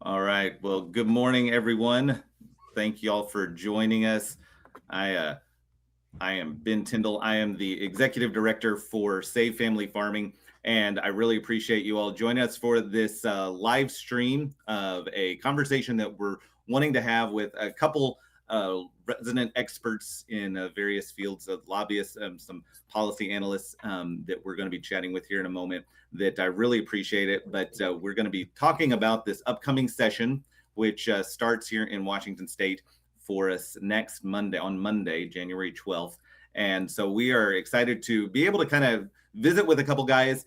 All right. Well, good morning, everyone. Thank you all for joining us. I I am Ben Tyndall. I am the executive director for Save Family Farming, and I really appreciate you all joining us for this live stream of a conversation that we're wanting to have with a couple resident experts in various fields of lobbyists, some policy analysts that we're going to be chatting with here in a moment. That I really appreciate it. But we're going to be talking about this upcoming session, which starts here in Washington State for us next Monday, on Monday, January 12th. And so we are excited to be able to kind of visit with a couple guys,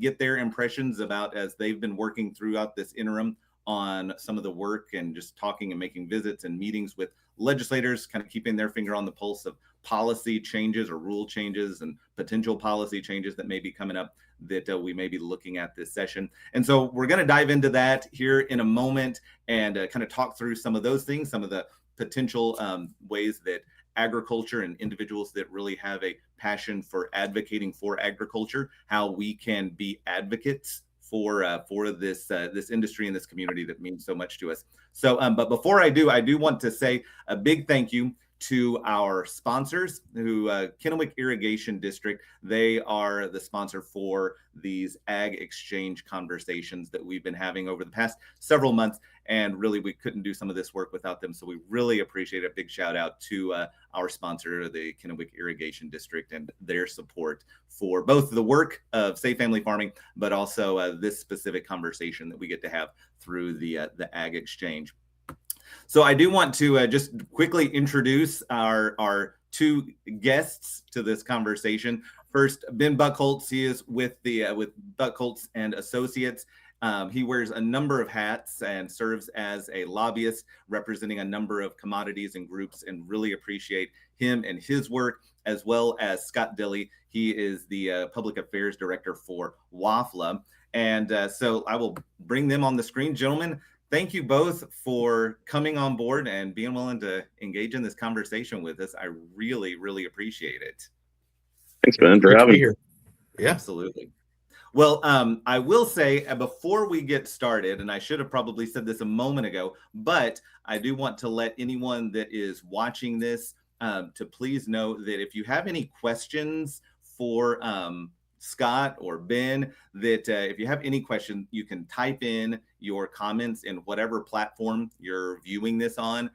get their impressions about as they've been working throughout this interim on some of the work and just talking and making visits and meetings with legislators, kind of keeping their finger on the pulse of policy changes or rule changes and potential policy changes that may be coming up that we may be looking at this session. And so we're going to dive into that here in a moment and kind of talk through some of those things, some of the potential ways that agriculture and individuals that really have a passion for advocating for agriculture, how we can be advocates for this industry and this community that means so much to us. So, but before I do want to say a big thank you to our sponsors, who Kennewick Irrigation District. They are the sponsor for these ag exchange conversations that we've been having over the past several months. And really, we couldn't do some of this work without them. So we really appreciate a big shout out to our sponsor, the Kennewick Irrigation District, and their support for both the work of Safe Family Farming, but also this specific conversation that we get to have through the ag exchange. So I do want to just quickly introduce our two guests to this conversation. First, Ben Buchholz. He is with Buchholz and Associates. He wears a number of hats and serves as a lobbyist representing a number of commodities and groups, and really appreciate him and his work, as well as Scott Dilley. He is the public affairs director for Wafla. And so I will bring them on the screen. Gentlemen, thank you both for coming on board and being willing to engage in this conversation with us. I really, really appreciate it. Thanks, Ben, for having me here. Yeah, absolutely. Well, I will say before we get started, and I should have probably said this a moment ago, but I do want to let anyone that is watching this to please know that if you have any questions for Scott or Ben, that if you have any question, you can type in your comments in whatever platform you're viewing this on.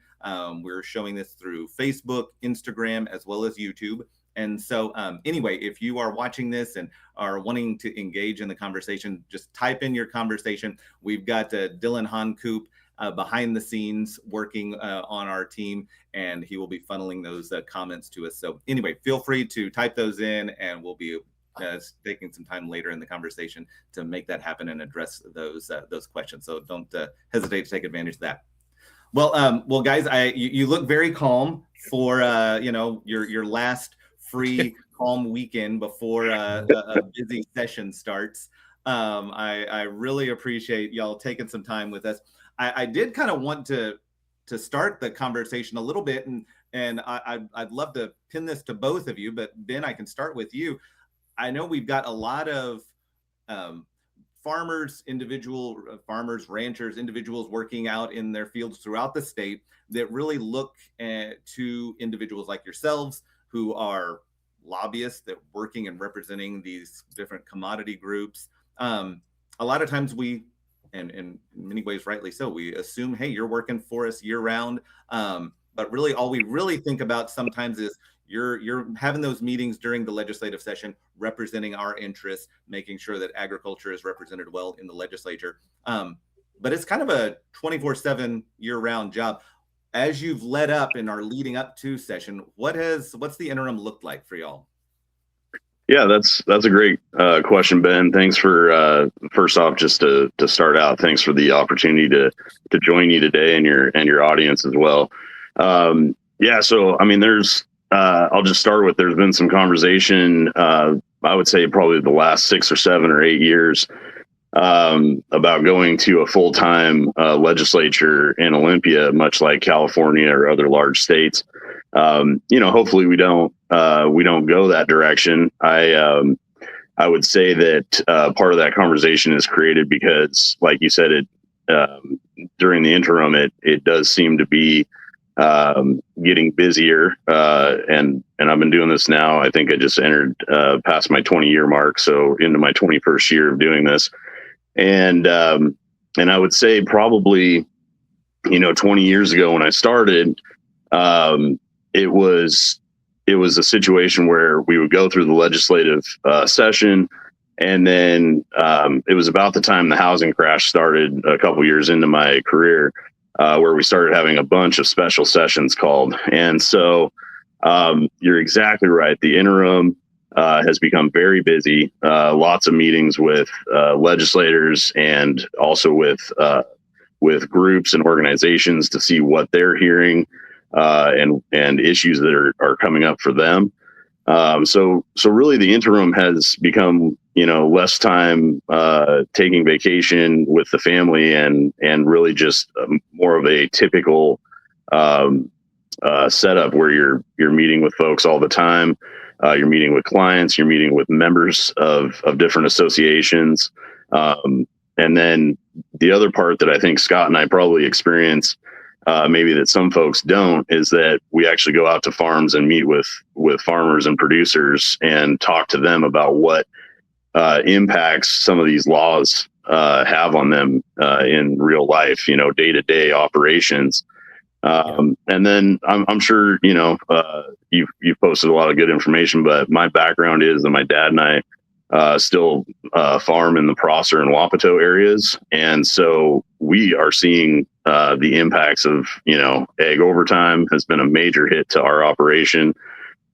We're showing this through Facebook, Instagram, as well as YouTube. And so anyway, if you are watching this and are wanting to engage in the conversation, just type in your conversation. We've got Dylan Honcoop behind the scenes working on our team, and he will be funneling those comments to us. So anyway, feel free to type those in, and we'll be taking some time later in the conversation to make that happen and address those questions. So don't hesitate to take advantage of that. Well, guys, you look very calm for your last free calm weekend before a busy session starts. I really appreciate y'all taking some time with us. I did kind of want to start the conversation a little bit, and I'd love to pin this to both of you, but Ben, I can start with you. I know we've got a lot of farmers, ranchers, individuals working out in their fields throughout the state that really look to individuals like yourselves who are lobbyists that working and representing these different commodity groups. A lot of times we, and in many ways rightly so, we assume, hey, you're working for us year round. But really all we really think about sometimes is you're having those meetings during the legislative session, representing our interests, making sure that agriculture is represented well in the legislature. But it's kind of a 24/7 year-round job. As you've led up and are leading up to session, what's the interim looked like for y'all? Yeah, that's a great question, Ben. Thanks for first off, just to start out, thanks for the opportunity to join you today and your audience as well. Yeah, so I mean, I'll just start with, there's been some conversation, I would say probably the last 6 or 7 or 8 years, about going to a full-time legislature in Olympia, much like California or other large states. Hopefully we don't go that direction. I would say that part of that conversation is created because, like you said, during the interim, it does seem to be getting busier. And I've been doing this now. I think I just entered past my 20-year mark, so into my 21st year of doing this. And I would say probably, 20 years ago when I started, it was a situation where we would go through the legislative session, and then it was about the time the housing crash started a couple years into my career, where we started having a bunch of special sessions called. And so you're exactly right. The interim has become very busy. Lots of meetings with legislators, and also with groups and organizations to see what they're hearing and issues that are coming up for them. So really the interim has become, less time taking vacation with the family, and really just more of a typical setup where you're meeting with folks all the time. You're meeting with clients, you're meeting with members of different associations. And then the other part that I think Scott and I probably experience, maybe that some folks don't, is that we actually go out to farms and meet with farmers and producers and talk to them about what impacts some of these laws have on them in real life, day-to-day operations. And then I'm sure, you've posted a lot of good information, but my background is that my dad and I still farm in the Prosser and Wapato areas. And so we are seeing the impacts of, egg overtime has been a major hit to our operation.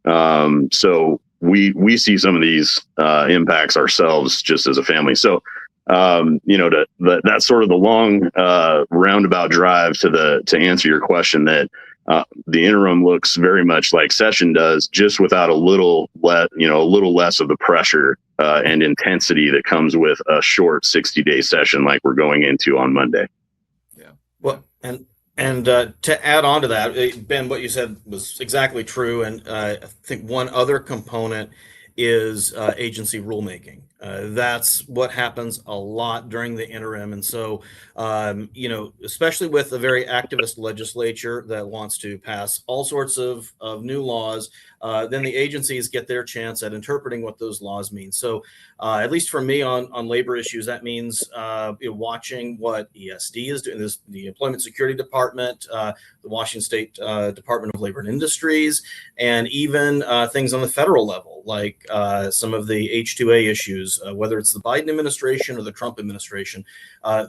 So we see some of these impacts ourselves just as a family. So, that's sort of the long roundabout drive to answer your question, that the interim looks very much like session does, just without a little less of the pressure and intensity that comes with a short 60-day session like we're going into on Monday. Yeah. Well, and to add on to that, Ben, what you said was exactly true. And I think one other component is agency rulemaking. That's what happens a lot during the interim. And so, especially with a very activist legislature that wants to pass all sorts of new laws, then the agencies get their chance at interpreting what those laws mean. So at least for me on labor issues, that means watching what ESD is doing, the Employment Security Department, the Washington State Department of Labor and Industries, and even things on the federal level, like some of the H-2A issues, whether it's the Biden administration or the Trump administration.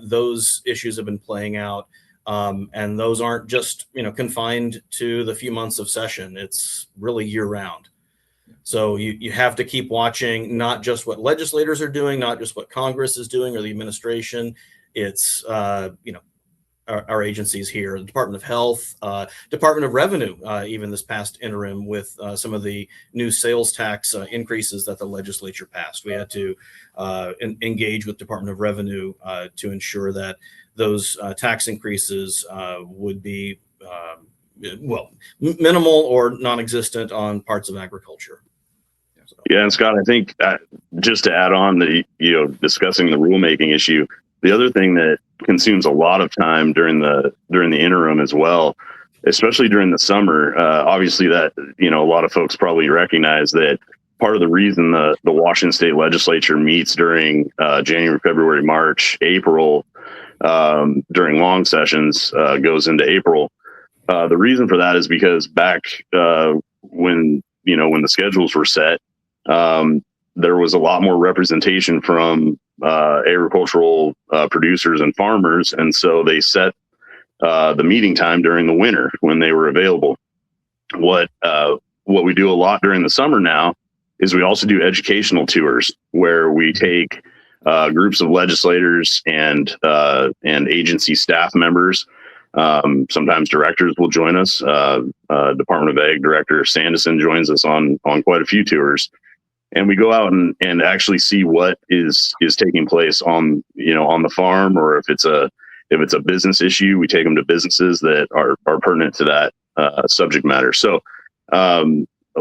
Those issues have been playing out. And those aren't just, confined to the few months of session. It's really year round. So you have to keep watching not just what legislators are doing, not just what Congress is doing or the administration. It's, our agencies here, the Department of Health, Department of Revenue, even this past interim with some of the new sales tax increases that the legislature passed. We had to engage with Department of Revenue to ensure that those tax increases would be, minimal or non-existent on parts of agriculture. Yeah, and Scott, I think just to add on discussing the rulemaking issue, the other thing that consumes a lot of time during the interim as well, especially during the summer, obviously that, a lot of folks probably recognize that part of the reason the Washington State Legislature meets during January, February, March, April, during long sessions, goes into April. The reason for that is because back when the schedules were set, there was a lot more representation from agricultural producers and farmers, and so they set the meeting time during the winter when they were available. What we do a lot during the summer now is we also do educational tours where we take groups of legislators and agency staff members. Sometimes directors will join us. Department of Ag Director Sanderson joins us on quite a few tours. And we go out and actually see what is taking place on the farm, or if it's a business issue, we take them to businesses that are pertinent to that subject matter. So a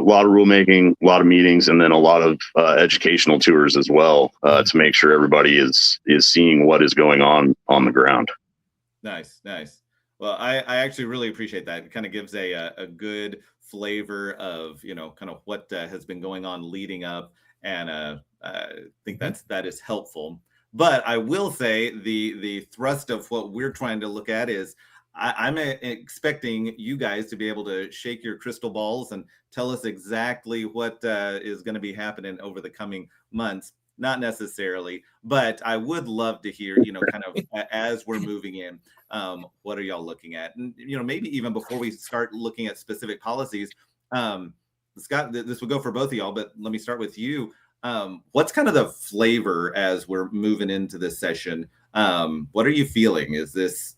lot of rulemaking, a lot of meetings, and then a lot of educational tours as well to make sure everybody is seeing what is going on the ground. Nice. Well, I actually really appreciate that. It kind of gives a good flavor of, kind of what has been going on leading up. And I think that is helpful. But I will say the thrust of what we're trying to look at is I'm expecting you guys to be able to shake your crystal balls and tell us exactly what is going to be happening over the coming months. Not necessarily, but I would love to hear, kind of as we're moving in, what are y'all looking at? And, maybe even before we start looking at specific policies, Scott, this would go for both of y'all, but let me start with you. What's kind of the flavor as we're moving into this session? What are you feeling?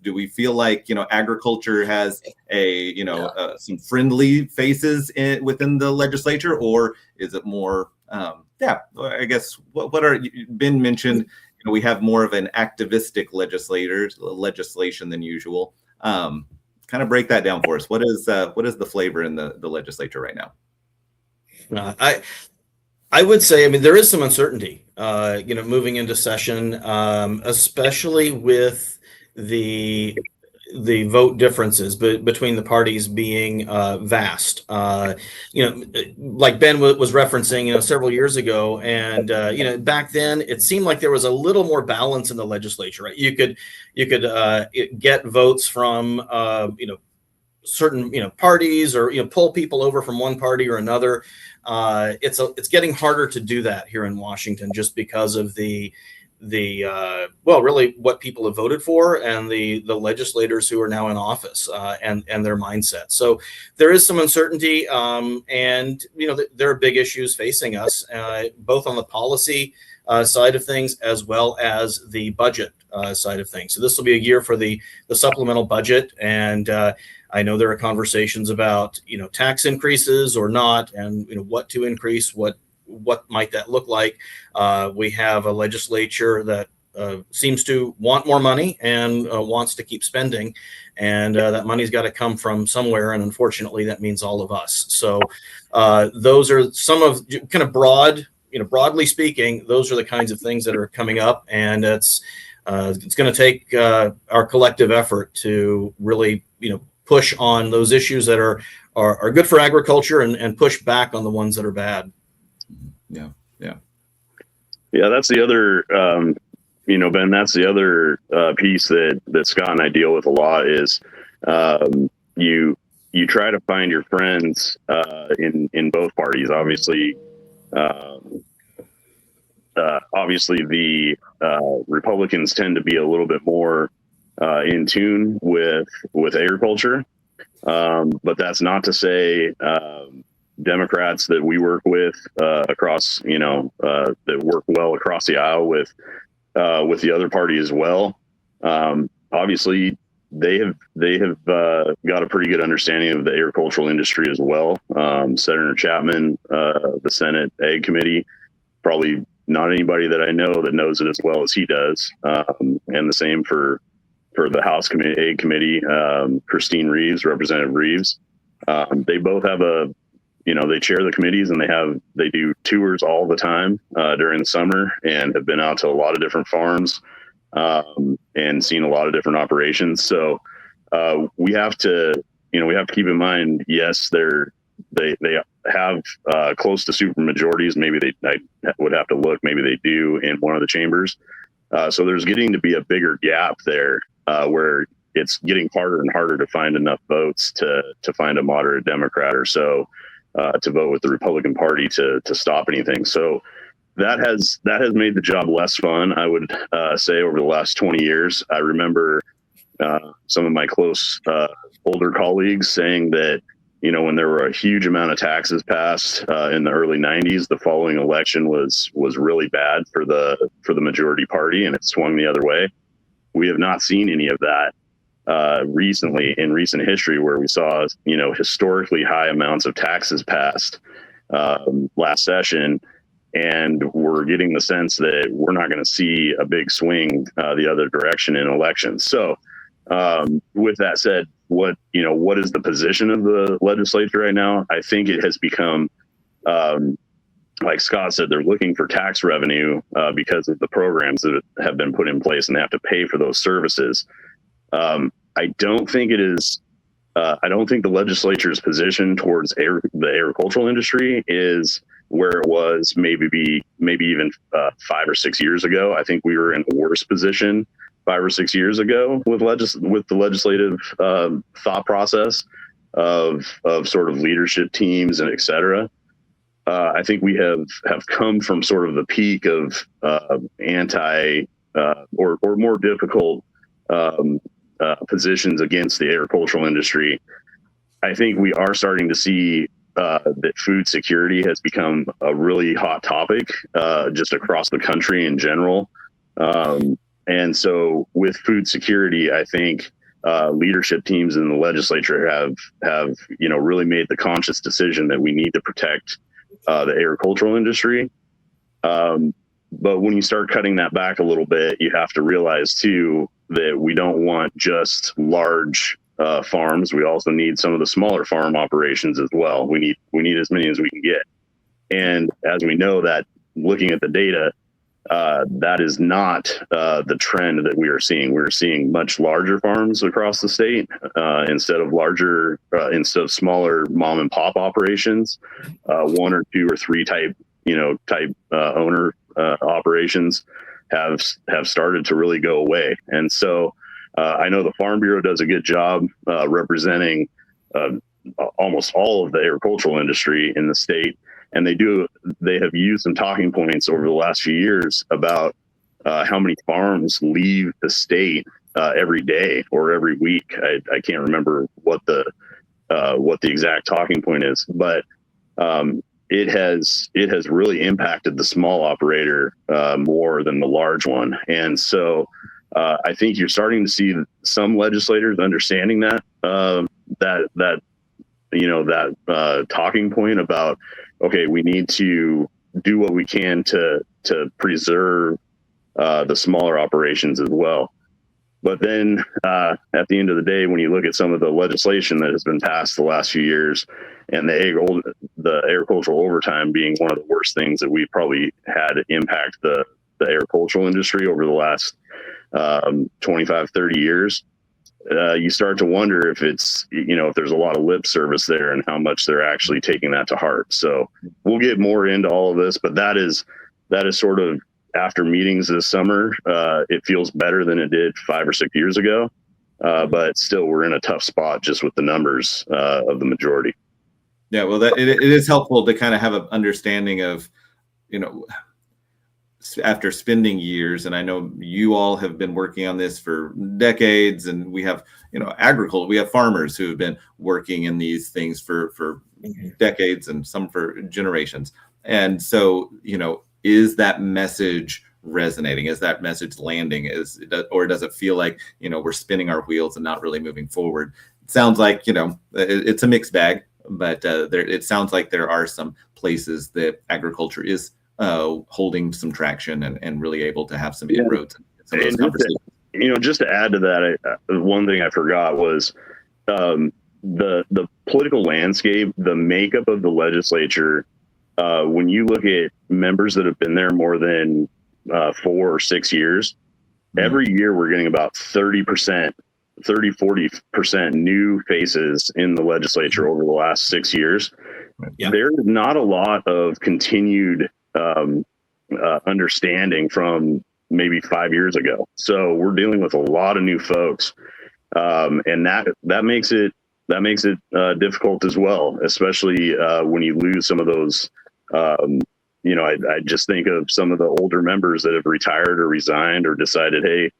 Do we feel like, agriculture has some friendly faces within the legislature, or is it more, I guess what are Ben mentioned, we have more of an activistic legislation than usual. Kind of break that down for us. What is the flavor in the legislature right now? I would say, there is some uncertainty, moving into session, especially with the vote differences between the parties being vast. Like Ben was referencing, several years ago, and back then it seemed like there was a little more balance in the legislature. Right? You could get votes from certain parties, or pull people over from one party or another. It's getting harder to do that here in Washington, just because of really what people have voted for, and the legislators who are now in office, and their mindset. So there is some uncertainty, and there are big issues facing us, both on the policy side of things as well as the budget side of things. So this will be a year for the supplemental budget, and I know there are conversations about tax increases or not, and what to increase, what might that look like. We have a legislature that seems to want more money and wants to keep spending, and that money's got to come from somewhere, and unfortunately that means all of us. So those are some of kind of broadly speaking, those are the kinds of things that are coming up, and it's going to take our collective effort to really push on those issues that are good for agriculture, and push back on the ones that are bad. Yeah, that's the other, Ben, that's the other piece that Scott and I deal with a lot is you try to find your friends in both parties. Obviously, the Republicans tend to be a little bit more in tune with agriculture, but that's not to say Democrats that we work with across, that work well across the aisle with the other party as well. Obviously, they have got a pretty good understanding of the agricultural industry as well. Senator Chapman, the Senate Ag Committee, probably not anybody that I know that knows it as well as he does. And the same for the House Ag Committee, Christine Reeves, Representative Reeves. They both have they chair the committees, and they do tours all the time during the summer, and have been out to a lot of different farms and seen a lot of different operations. So we have to keep in mind, yes, they have close to super majorities. Maybe I would have to look. Maybe they do in one of the chambers. So there's getting to be a bigger gap there where it's getting harder and harder to find enough votes to find a moderate Democrat or so to vote with the Republican Party to stop anything. So that has made the job less fun, I would say, over the last 20 years. I remember some of my close older colleagues saying that, when there were a huge amount of taxes passed in the early 90s, the following election was really bad for the majority party, and it swung the other way. We have not seen any of that recently in recent history, where we saw, historically high amounts of taxes passed last session. And we're getting the sense that we're not going to see a big swing the other direction in elections. So with that said, what is the position of the legislature right now? I think it has become, like Scott said, they're looking for tax revenue because of the programs that have been put in place, and they have to pay for those services. I don't think it is. I don't think the legislature's position towards the agricultural industry is where it was maybe even 5 or 6 years ago. I think we were in a worse position 5 or 6 years ago with the legislative thought process of sort of leadership teams and et cetera. I think we have come from sort of the peak of or more difficult positions against the agricultural industry. I think we are starting to see that food security has become a really hot topic just across the country in general. And so with food security, I think leadership teams in the legislature have really made the conscious decision that we need to protect the agricultural industry. But when you start cutting that back a little bit, you have to realize too that we don't want just large farms. We also need some of the smaller farm operations as well. We need as many as we can get. And as we know, that looking at the data, that is not the trend that we are seeing. We're seeing much larger farms across the state instead of smaller mom and pop operations, 1 or 2 or 3 type owner operations have started to really go away. And so I know the Farm Bureau does a good job representing almost all of the agricultural industry in the state. And they have used some talking points over the last few years about how many farms leave the state every day or every week. I can't remember what the exact talking point is, but it has really impacted the small operator more than the large one. And so I think you're starting to see some legislators understanding that talking point about, okay, we need to do what we can to preserve the smaller operations as well. But then at the end of the day, when you look at some of the legislation that has been passed the last few years, and the agricultural overtime being one of the worst things that we probably had impact the agricultural industry over the last 25, 30 years, you start to wonder if if there's a lot of lip service there and how much they're actually taking that to heart. So we'll get more into all of this, but that is sort of, after meetings this summer, it feels better than it did 5 or 6 years ago. But still, we're in a tough spot just with the numbers of the majority. Yeah, well, it is helpful to kind of have an understanding of, after spending years, and I know you all have been working on this for decades, and we have, agriculture, we have farmers who have been working in these things for decades and some for generations. And so, is that message resonating? Is that message landing? Or does it feel like, we're spinning our wheels and not really moving forward? It sounds like, it's a mixed bag, but it sounds like there are some places that agriculture is holding some traction and really able to have some inroads. Some of those conversations. Just to add to that, one thing I forgot was the political landscape, the makeup of the legislature. When you look at members that have been there more than 4 or 6 years, every year we're getting about 40% new faces in the legislature over the last 6 years. Yeah. There's not a lot of continued understanding from maybe 5 years ago. So we're dealing with a lot of new folks. And that makes it difficult as well, especially when you lose some of those. I just think of some of the older members that have retired or resigned or decided, hey,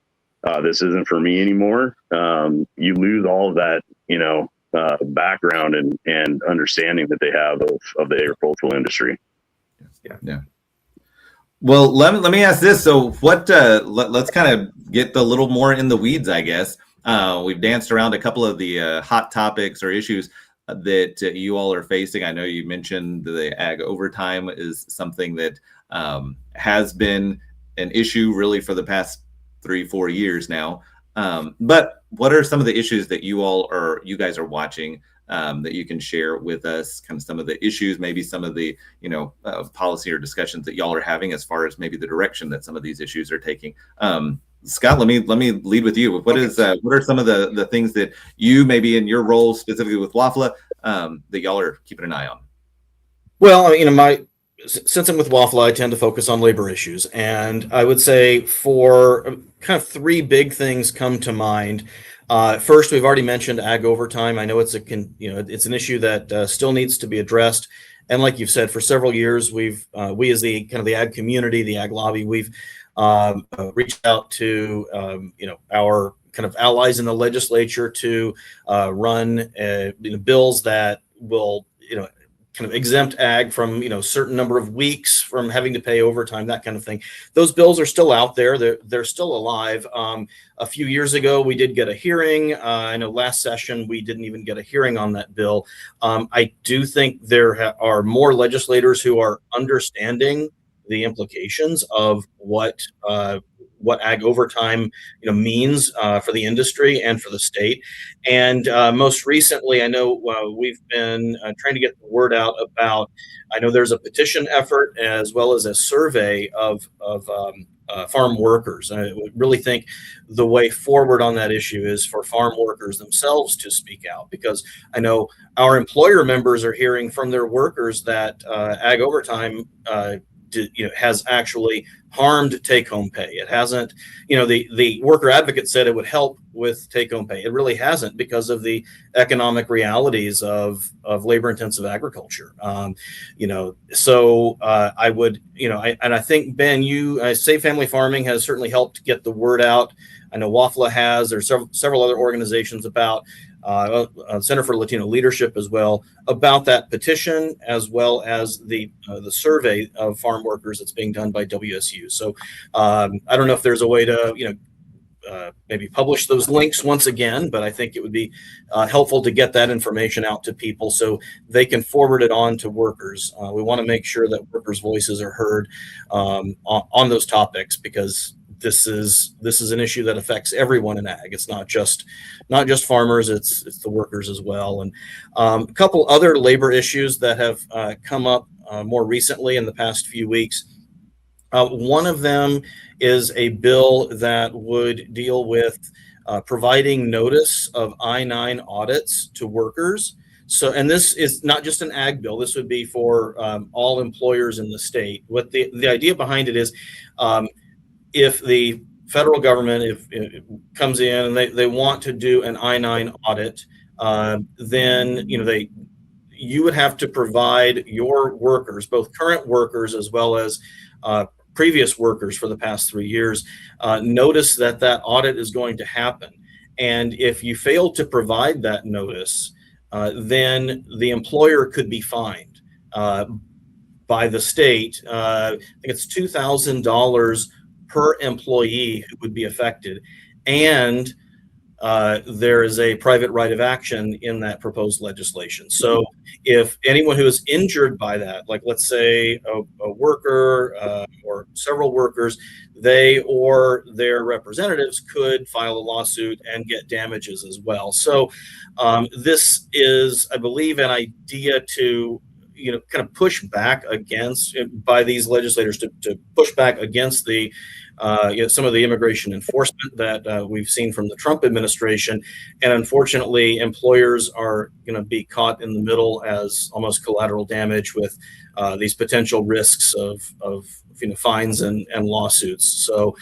this isn't for me anymore. You lose all of that, background and understanding that they have of the agricultural industry. Yeah. Well, let me ask this. So what, let's kind of get a little more in the weeds, I guess. We've danced around a couple of the hot topics or issues that you all are facing. I know you mentioned the ag overtime is something that has been an issue really for the past 3-4 years now. But what are some of the issues that you guys are watching that you can share with us? Kind of some of the issues, maybe some of the policy or discussions that y'all are having as far as maybe the direction that some of these issues are taking. Scott, let me lead with you. What are some of the things that you, maybe in your role specifically with Wafla, that y'all are keeping an eye on? Well, since I'm with Wafla, I tend to focus on labor issues, and I would say for kind of three big things come to mind. First, we've already mentioned ag overtime. I know it's it's an issue that still needs to be addressed, and like you've said, for several years, we as the kind of the ag community, the ag lobby, we've reached out to our kind of allies in the legislature to run bills that will kind of exempt ag from certain number of weeks from having to pay overtime, that kind of thing. Those bills are still out there. They're still alive. A few years ago, we did get a hearing. I know last session we didn't even get a hearing on that bill. I do think there are more legislators who are understanding the implications of what ag overtime means for the industry and for the state. And most recently, I know we've been trying to get the word out about. I know there's a petition effort as well as a survey of farm workers. I really think the way forward on that issue is for farm workers themselves to speak out, because I know our employer members are hearing from their workers that ag overtime has actually harmed take-home pay. It hasn't, the worker advocate said it would help with take-home pay. It really hasn't, because of the economic realities of labor-intensive agriculture. So I would, and I think, Ben, Safe Family Farming has certainly helped get the word out. I know Wafla has. There's several other organizations about Center for Latino Leadership as well, about that petition, as well as the survey of farm workers that's being done by WSU. So I don't know if there's a way to maybe publish those links once again, but I think it would be helpful to get that information out to people so they can forward it on to workers. We want to make sure that workers' voices are heard on those topics, because this is an issue that affects everyone in ag. It's not just farmers, it's the workers as well. And a couple other labor issues that have come up more recently in the past few weeks. One of them is a bill that would deal with providing notice of I-9 audits to workers. So, and this is not just an ag bill. This would be for all employers in the state. What the idea behind it is, if the federal government, if it comes in and they want to do an I-9 audit, then you would have to provide your workers, both current workers as well as previous workers for the past 3 years, notice that audit is going to happen. And if you fail to provide that notice, then the employer could be fined by the state. I think it's $2,000 per employee who would be affected. And there is a private right of action in that proposed legislation. So if anyone who is injured by that, like let's say a worker or several workers, they or their representatives could file a lawsuit and get damages as well. So this is, I believe, an idea to kind of push back against, by these legislators, to push back against the some of the immigration enforcement that we've seen from the Trump administration. And unfortunately, employers are going to be caught in the middle as almost collateral damage with these potential risks of fines and lawsuits. So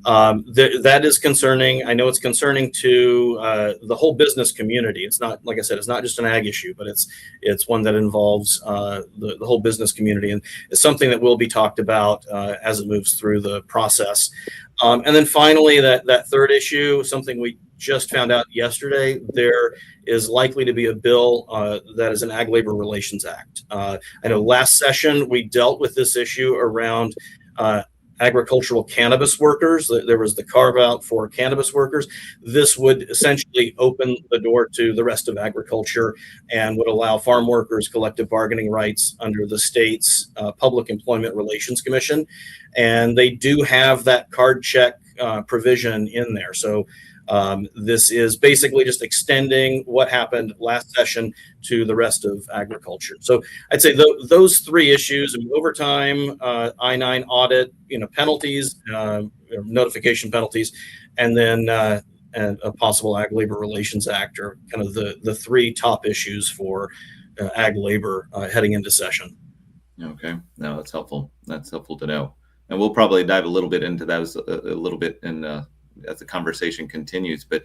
that is concerning. I know it's concerning to the whole business community. It's not, like I said, it's not just an ag issue, but it's one that involves the whole business community, and it's something that will be talked about as it moves through the process. And then finally, that third issue, something we just found out yesterday, there is likely to be a bill that is an Ag Labor Relations Act. I know last session we dealt with this issue around agricultural cannabis workers. There was the carve out for cannabis workers. This would essentially open the door to the rest of agriculture and would allow farm workers collective bargaining rights under the state's Public Employment Relations Commission. And they do have that card check provision in there. So This is basically just extending what happened last session to the rest of agriculture. So I'd say those three issues: overtime, I-9 audit, penalties, notification penalties, and then and a possible Ag Labor Relations Act are kind of the three top issues for ag labor heading into session. Okay, no, that's helpful. That's helpful to know, and we'll probably dive a little bit into that a little bit as the conversation continues. But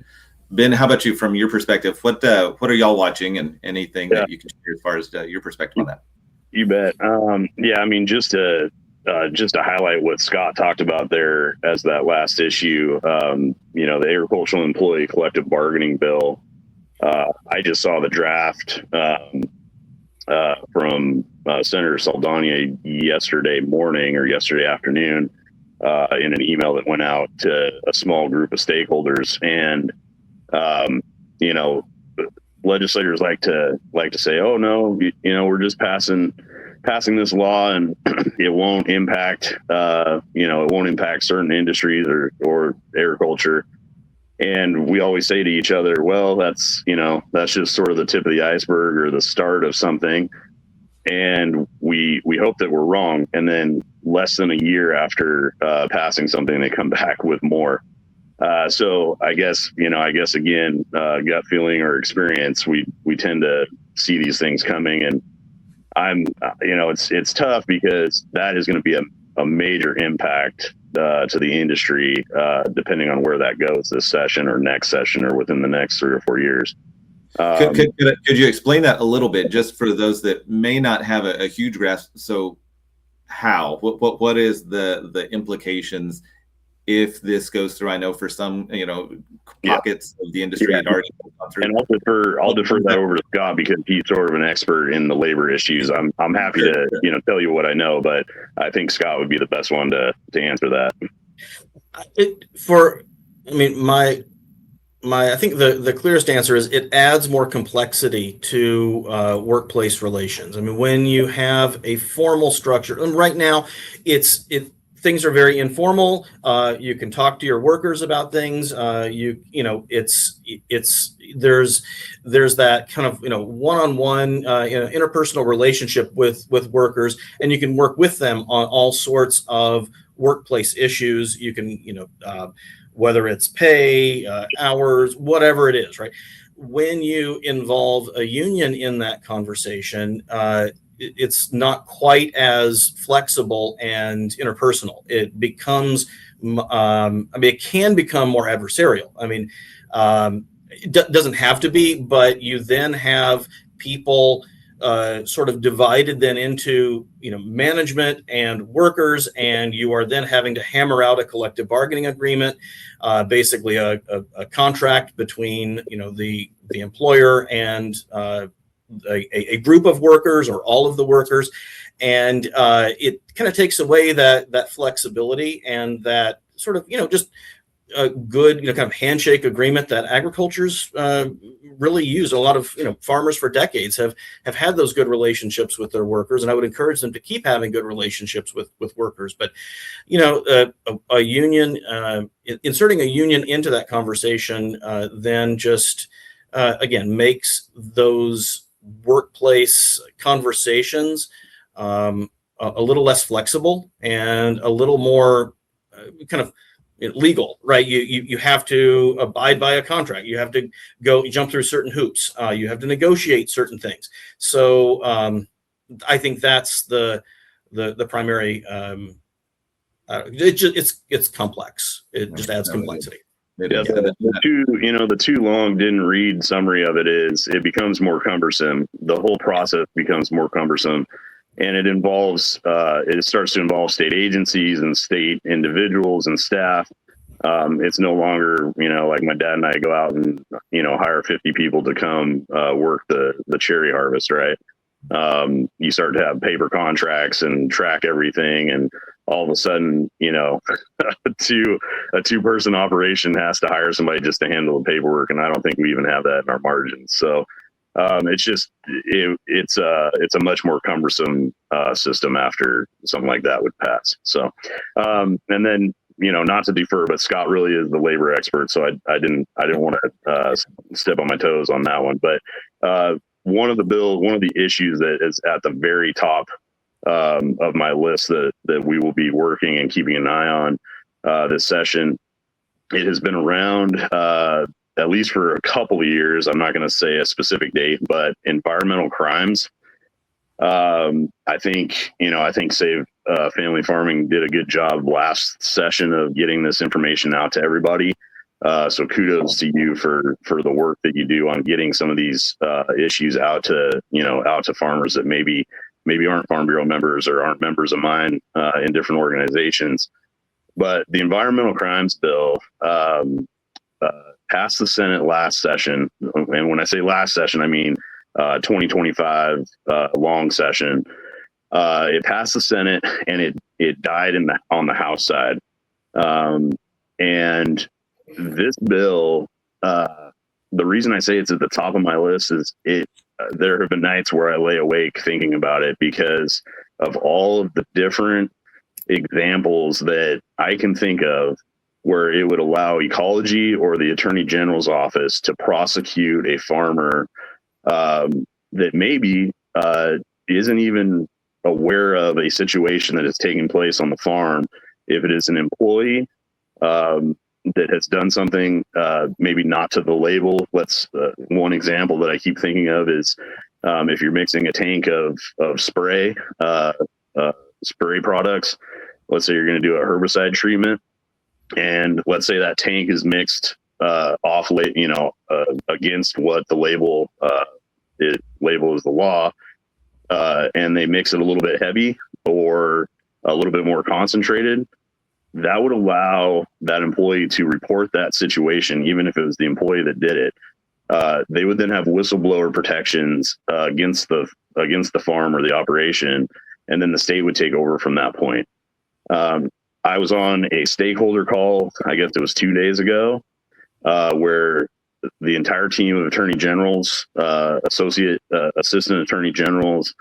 Ben, how about you from your perspective? What are y'all watching, and anything that you can share as far as your perspective on that? You bet. Yeah, I mean, just to highlight what Scott talked about there as that last issue, the Agricultural Employee Collective Bargaining Bill. I just saw the draft from Senator Saldana yesterday morning or yesterday afternoon in an email that went out to a small group of stakeholders. And, legislators like to say, oh, no, we're just passing this law and it won't impact, it won't impact certain industries or agriculture. And we always say to each other, well, that's just sort of the tip of the iceberg or the start of something. And we hope that we're wrong. And then less than a year after passing something, they come back with more. So I guess again, gut feeling or experience, we tend to see these things coming. And it's tough because that is going to be a major impact to the industry, depending on where that goes this session or next session or within the next 3 or 4 years. Could you explain that a little bit, just for those that may not have a huge grasp? So what is the implications if this goes through? I know for some, pockets of the industry had already gone through. And I'll defer that over to Scott because he's sort of an expert in the labor issues. I'm happy to tell you what I know, but I think Scott would be the best one to answer that. I think the clearest answer is it adds more complexity to workplace relations. I mean, when you have a formal structure, and right now things are very informal. You can talk to your workers about things. There's that kind of one-on-one interpersonal relationship with workers, and you can work with them on all sorts of workplace issues. You can whether it's pay, hours, whatever it is, right? When you involve a union in that conversation, it's not quite as flexible and interpersonal. It becomes, it can become more adversarial. It doesn't have to be, but you then have people sort of divided then into, management and workers, and you are then having to hammer out a collective bargaining agreement, basically a contract between, the employer and a group of workers or all of the workers. And it kind of takes away that flexibility and that sort of, just a good, kind of handshake agreement that agriculture's really use. A lot of, farmers for decades have had those good relationships with their workers, and I would encourage them to keep having good relationships with workers. But, a union, inserting a union into that conversation then just, again, makes those workplace conversations a little less flexible and a little more kind of legal, right? You have to abide by a contract. You have to jump through certain hoops. You have to negotiate certain things. So I think that's the primary. It's complex. It just adds complexity. Yeah, the too long didn't read summary of it is it becomes more cumbersome. The whole process becomes more cumbersome, and it starts to involve state agencies and state individuals and staff. It's no longer, like my dad and I go out and, hire 50 people to come work the cherry harvest, right? You start to have paper contracts and track everything, and all of a sudden, a two-person operation has to hire somebody just to handle the paperwork, and I don't think we even have that in our margins. So it's a much more cumbersome system after something like that would pass. So and then not to defer, but Scott really is the labor expert, so I didn't want to step on my toes on that one. But one of the issues that is at the very top of my list that we will be working and keeping an eye on this session, it has been around at least for a couple of years. I'm not going to say a specific date, but environmental crimes. I think Save Family Farming did a good job last session of getting this information out to everybody. So kudos to you for the work that you do on getting some of these issues out to farmers that maybe aren't Farm Bureau members or aren't members of mine in different organizations. But the environmental crimes bill passed the Senate last session. And when I say last session, I mean 2025 long session. It passed the Senate and it died on the House side. And this bill, the reason I say it's at the top of my list is there have been nights where I lay awake thinking about it because of all of the different examples that I can think of where it would allow ecology or the Attorney General's office to prosecute a farmer that maybe isn't even aware of a situation that is taking place on the farm. If it is an employee that has done something maybe not to the label. One example that I keep thinking of is if you're mixing a tank of spray products, let's say you're going to do a herbicide treatment, and let's say that tank is mixed against what the label is the law, and they mix it a little bit heavy or a little bit more concentrated. That would allow that employee to report that situation, even if it was the employee that did it. They would then have whistleblower protections against the farm or the operation, and then the state would take over from that point. I was on a stakeholder call, I guess it was 2 days ago, where the entire team of attorney generals, assistant attorney generals,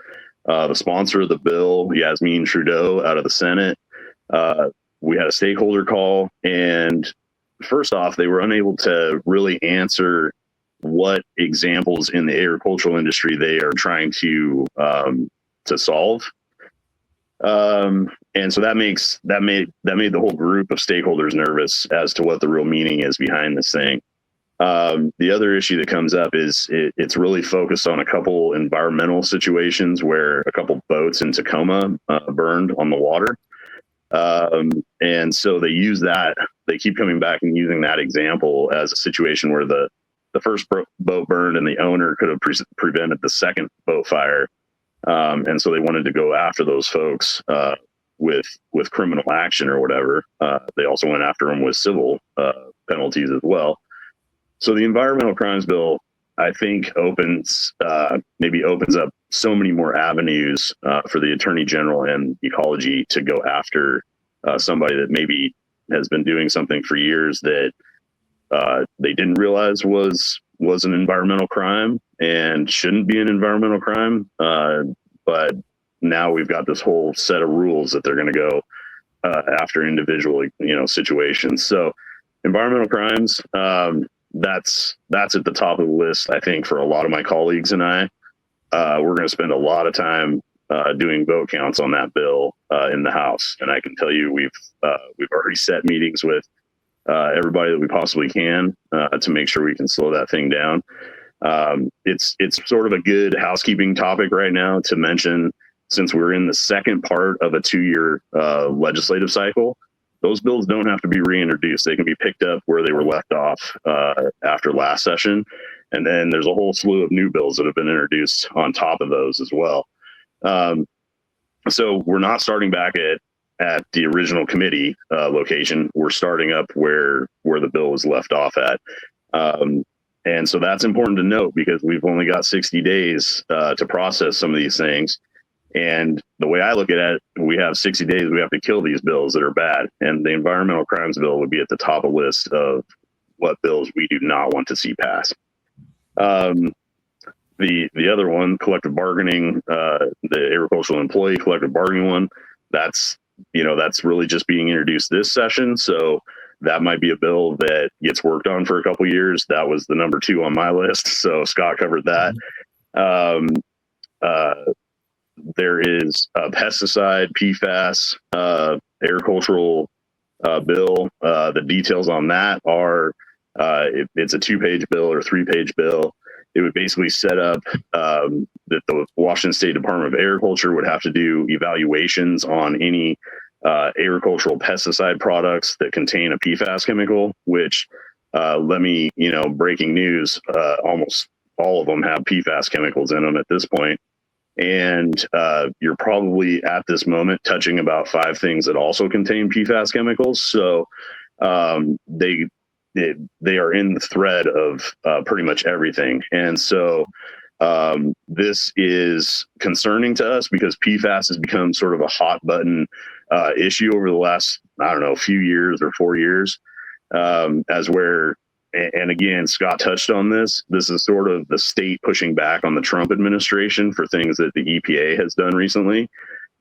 the sponsor of the bill, Yasmin Trudeau out of the Senate, we had a stakeholder call, and first off, they were unable to really answer what examples in the agricultural industry they are trying to solve. And so that made the whole group of stakeholders nervous as to what the real meaning is behind this thing. The other issue that comes up is it's really focused on a couple environmental situations where a couple boats in Tacoma burned on the water. And so they keep coming back and using that example as a situation where the first boat burned and the owner could have prevented the second boat fire. And so they wanted to go after those folks with criminal action or whatever. They also went after them with civil penalties as well. So the environmental crimes bill, I think, opens up so many more avenues for the Attorney General and ecology to go after somebody that maybe has been doing something for years that they didn't realize was an environmental crime and shouldn't be an environmental crime. But now we've got this whole set of rules that they're going to go after individual, situations. So environmental crimes, that's at the top of the list, I think, for a lot of my colleagues and I. We're going to spend a lot of time doing vote counts on that bill in the House, and I can tell you we've already set meetings with everybody that we possibly can to make sure we can slow that thing down. It's sort of a good housekeeping topic right now to mention, since we're in the second part of a 2-year legislative cycle. Those bills don't have to be reintroduced. They can be picked up where they were left off after last session. And then there's a whole slew of new bills that have been introduced on top of those as well. So we're not starting back at the original committee location. We're starting up where the bill was left off at. And so that's important to note because we've only got 60 days to process some of these things. And the way I look at it, we have 60 days, we have to kill these bills that are bad. And the environmental crimes bill would be at the top of the list of what bills we do not want to see pass. The other one, collective bargaining, the agricultural employee collective bargaining one, that's that's really just being introduced this session. So that might be a bill that gets worked on for a couple years. That was the number 2 on my list. So Scott covered that. There is a pesticide, PFAS, agricultural bill. The details on that are it's a 2-page bill or 3-page bill. It would basically set up that the Washington State Department of Agriculture would have to do evaluations on any agricultural pesticide products that contain a PFAS chemical, which breaking news, almost all of them have PFAS chemicals in them at this point. And you're probably at this moment touching about 5 things that also contain PFAS chemicals. So they are in the thread of pretty much everything. And so this is concerning to us because PFAS has become sort of a hot button issue over the last, few years or 4 years, and again, Scott touched on this. This is sort of the state pushing back on the Trump administration for things that the EPA has done recently.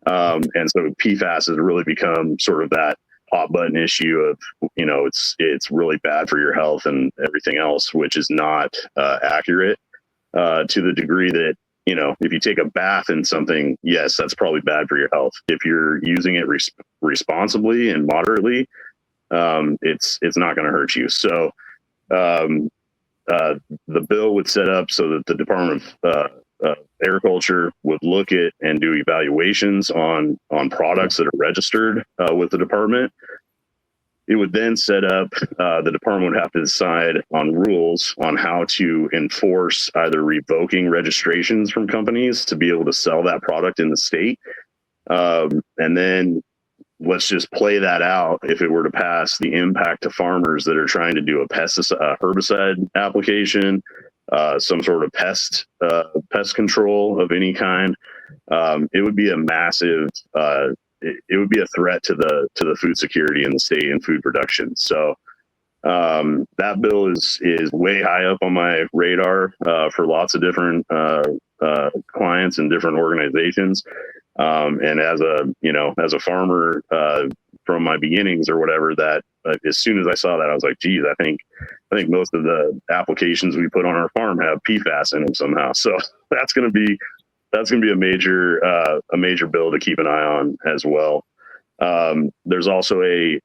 And so PFAS has really become sort of that hot button issue of, it's really bad for your health and everything else, which is not accurate to the degree that, if you take a bath in something, yes, that's probably bad for your health. If you're using it responsibly and moderately, it's not going to hurt you. So, the bill would set up so that the Department of Agriculture would look at and do evaluations on products that are registered with the department. It would then set up, the department would have to decide on rules on how to enforce either revoking registrations from companies to be able to sell that product in the state. And then let's just play that out. If it were to pass, the impact to farmers that are trying to do a herbicide application, some sort of pest control of any kind, it would be a massive, it would be a threat to the food security in the state and food production. So that bill is way high up on my radar for lots of different clients and different organizations. And as a farmer from my beginnings or whatever, that as soon as I saw that, I was like, geez, I think most of the applications we put on our farm have PFAS in them somehow. So that's going to be a major bill to keep an eye on as well. There's also a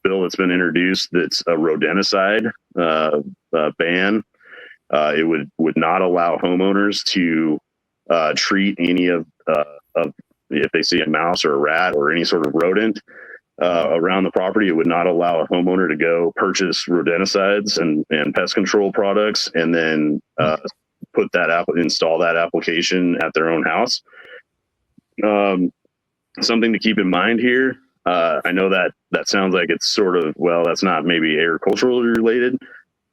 bill that's been introduced that's a rodenticide ban. It would not allow homeowners to treat any of if they see a mouse or a rat or any sort of rodent around the property. It would not allow a homeowner to go purchase rodenticides and pest control products and then install that application at their own house. Something to keep in mind here. I know that sounds like it's sort of, that's not maybe agriculturally related,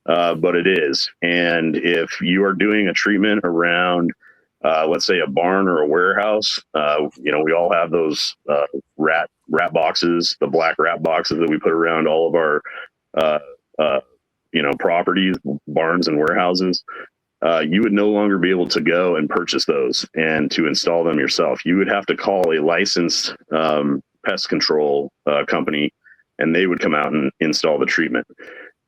but it is. And if you are doing a treatment around, let's say a barn or a warehouse, we all have those rat boxes, the black rat boxes that we put around all of our, properties, barns and warehouses. You would no longer be able to go and purchase those and to install them yourself. You would have to call a licensed pest control company, and they would come out and install the treatment.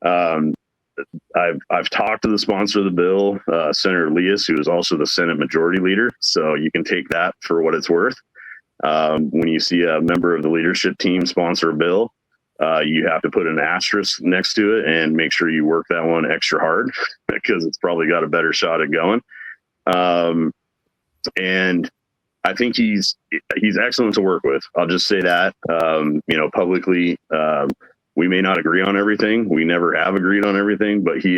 I've talked to the sponsor of the bill, Senator Leas, who is also the Senate Majority Leader. So you can take that for what it's worth. When you see a member of the leadership team sponsor a bill, you have to put an asterisk next to it and make sure you work that one extra hard because it's probably got a better shot at going. And I think he's excellent to work with. I'll just say that, publicly, we may not agree on everything. We never have agreed on everything, but he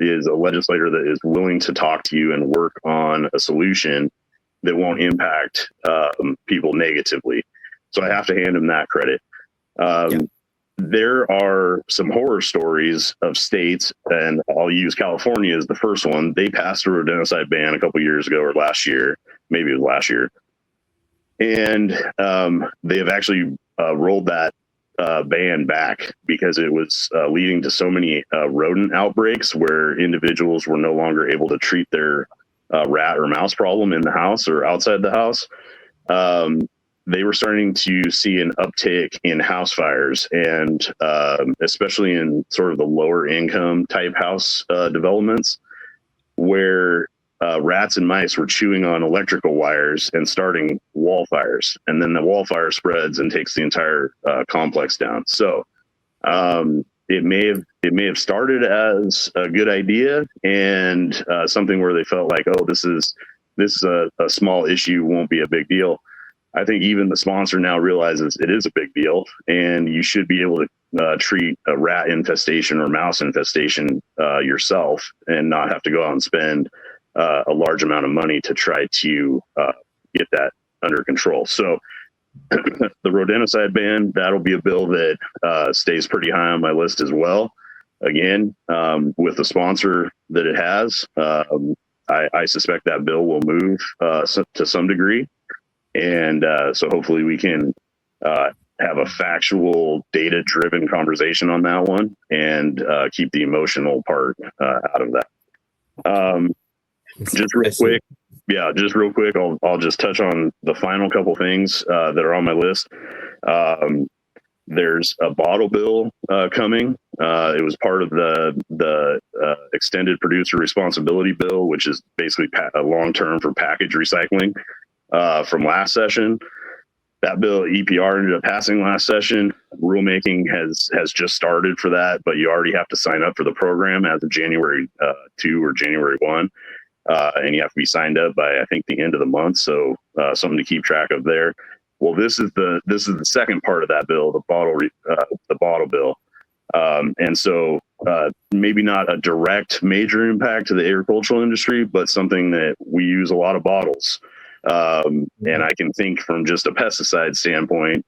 is a legislator that is willing to talk to you and work on a solution that won't impact people negatively. So I have to hand him that credit. There are some horror stories of states, and I'll use California as the first one. They passed a rodenticide ban a couple years ago or last year, maybe it was last year. And they have actually rolled that ban back because it was leading to so many rodent outbreaks where individuals were no longer able to treat their rat or mouse problem in the house or outside the house. they were starting to see an uptick in house fires, and especially in sort of the lower income type house developments, where rats and mice were chewing on electrical wires and starting wall fires, and then the wall fire spreads and takes the entire complex down. So it may have started as a good idea and something where they felt like, oh, this is a small issue, won't be a big deal. I think even the sponsor now realizes it is a big deal, and you should be able to treat a rat infestation or mouse infestation yourself and not have to go out and spend a large amount of money to try to get that under control. So the rodenticide ban, that'll be a bill that stays pretty high on my list as well. Again, with the sponsor that it has, I suspect that bill will move to some degree. And so hopefully we can have a factual, data-driven conversation on that one and keep the emotional part out of that. Just real quick, I'll just touch on the final couple things that are on my list. There's a bottle bill coming. It was part of the extended producer responsibility bill, which is basically a long-term for package recycling from last session. That bill, EPR, ended up passing last session. Rulemaking has just started for that, but you already have to sign up for the program as of January 2 or January 1. And you have to be signed up by, I think, the end of the month. So something to keep track of there. Well, this is the second part of that bill, the bottle bill. And so maybe not a direct major impact to the agricultural industry, but something that we use a lot of bottles. And I can think from just a pesticide standpoint,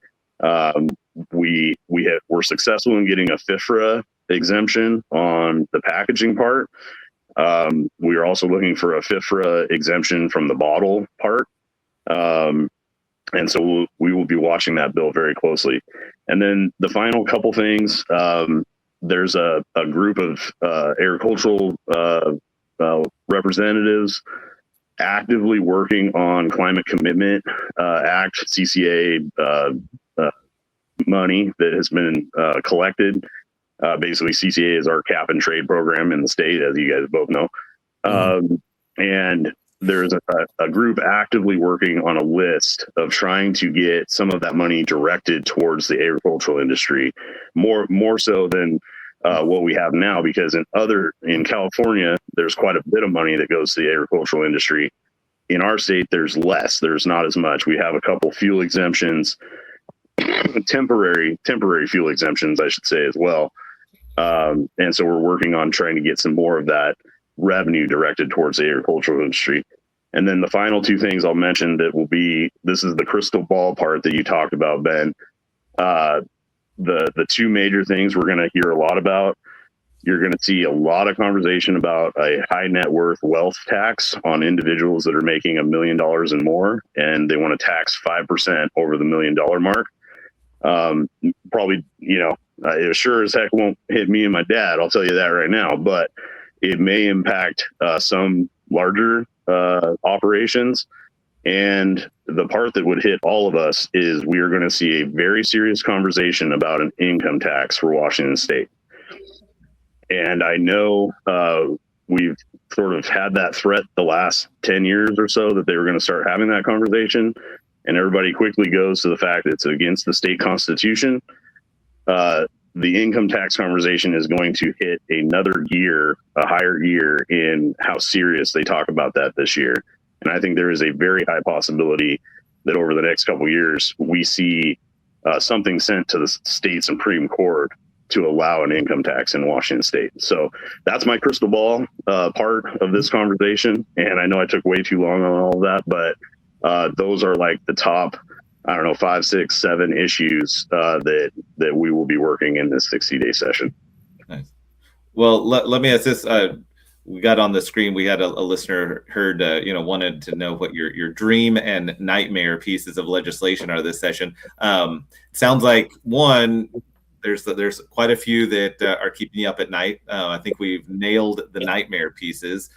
we're successful in getting a FIFRA exemption on the packaging part. We are also looking for a FIFRA exemption from the bottle part. And so we will be watching that bill very closely. And then the final couple things, there's a group of agricultural representatives actively working on Climate Commitment Act, CCA money that has been collected. Basically, CCA is our cap and trade program in the state, as you guys both know. And there's a group actively working on a list of trying to get some of that money directed towards the agricultural industry, more so than what we have now, because in California, there's quite a bit of money that goes to the agricultural industry. In our state, there's less. There's not as much. We have a couple fuel exemptions, temporary fuel exemptions, I should say, as well. And so we're working on trying to get some more of that revenue directed towards the agricultural industry. And then the final two things I'll mention that will be, this is the crystal ball part that you talked about, Ben. The two major things we're going to hear a lot about, you're going to see a lot of conversation about a high net worth wealth tax on individuals that are making $1 million and more, and they want to tax 5% over the $1 million mark. Probably, it sure as heck won't hit me and my dad, I'll tell you that right now, but it may impact some larger operations. And the part that would hit all of us is we are going to see a very serious conversation about an income tax for Washington State. And I know we've sort of had that threat the last 10 years or so that they were going to start having that conversation. And everybody quickly goes to the fact that it's against the state constitution. The income tax conversation is going to hit another gear, a higher gear in how serious they talk about that this year. And I think there is a very high possibility that over the next couple of years, we see something sent to the state Supreme Court to allow an income tax in Washington State. So that's my crystal ball part of this conversation. And I know I took way too long on all of that, but those are like the top, 5, 6, 7 issues that we will be working in this 60-day session. Nice. Well, let me ask this. We got on the screen, we had a listener heard, wanted to know what your dream and nightmare pieces of legislation are this session. Sounds like one, there's quite a few that are keeping you up at night. I think we've nailed the nightmare pieces.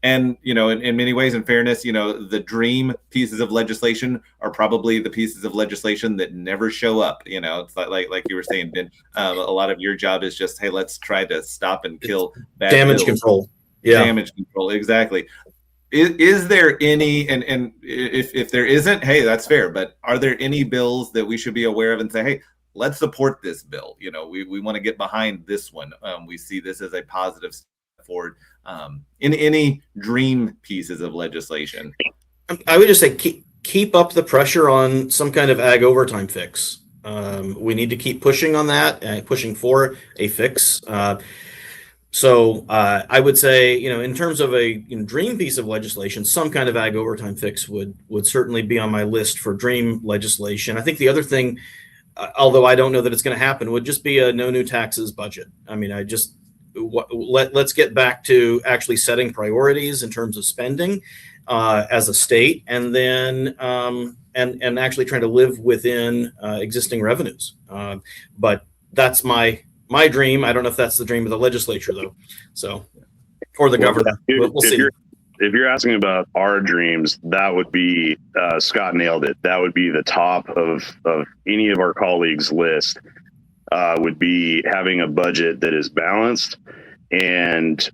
And, in many ways, in fairness, the dream pieces of legislation are probably the pieces of legislation that never show up. It's like you were saying, Ben, a lot of your job is just, hey, let's try to stop and kill bad damage bills. control. Yeah. Damage control. Exactly. Is there any, and if there isn't, hey, that's fair. But are there any bills that we should be aware of and say, hey, let's support this bill? We want to get behind this one. We see this as a positive step forward in any dream pieces of legislation. I would just say keep up the pressure on some kind of ag overtime fix. We need to keep pushing on that and pushing for a fix. So I would say, in terms of a dream piece of legislation, some kind of ag overtime fix would certainly be on my list for dream legislation. I think the other thing, although I don't know that it's going to happen, would just be a no new taxes budget. I mean, let's get back to actually setting priorities in terms of spending as a state, and then and actually trying to live within existing revenues. But that's my dream. I don't know if that's the dream of the legislature, though. So, or the governor. We'll see. If you're asking about our dreams, that would be Scott nailed it. That would be the top of any of our colleagues' list. Would be having a budget that is balanced and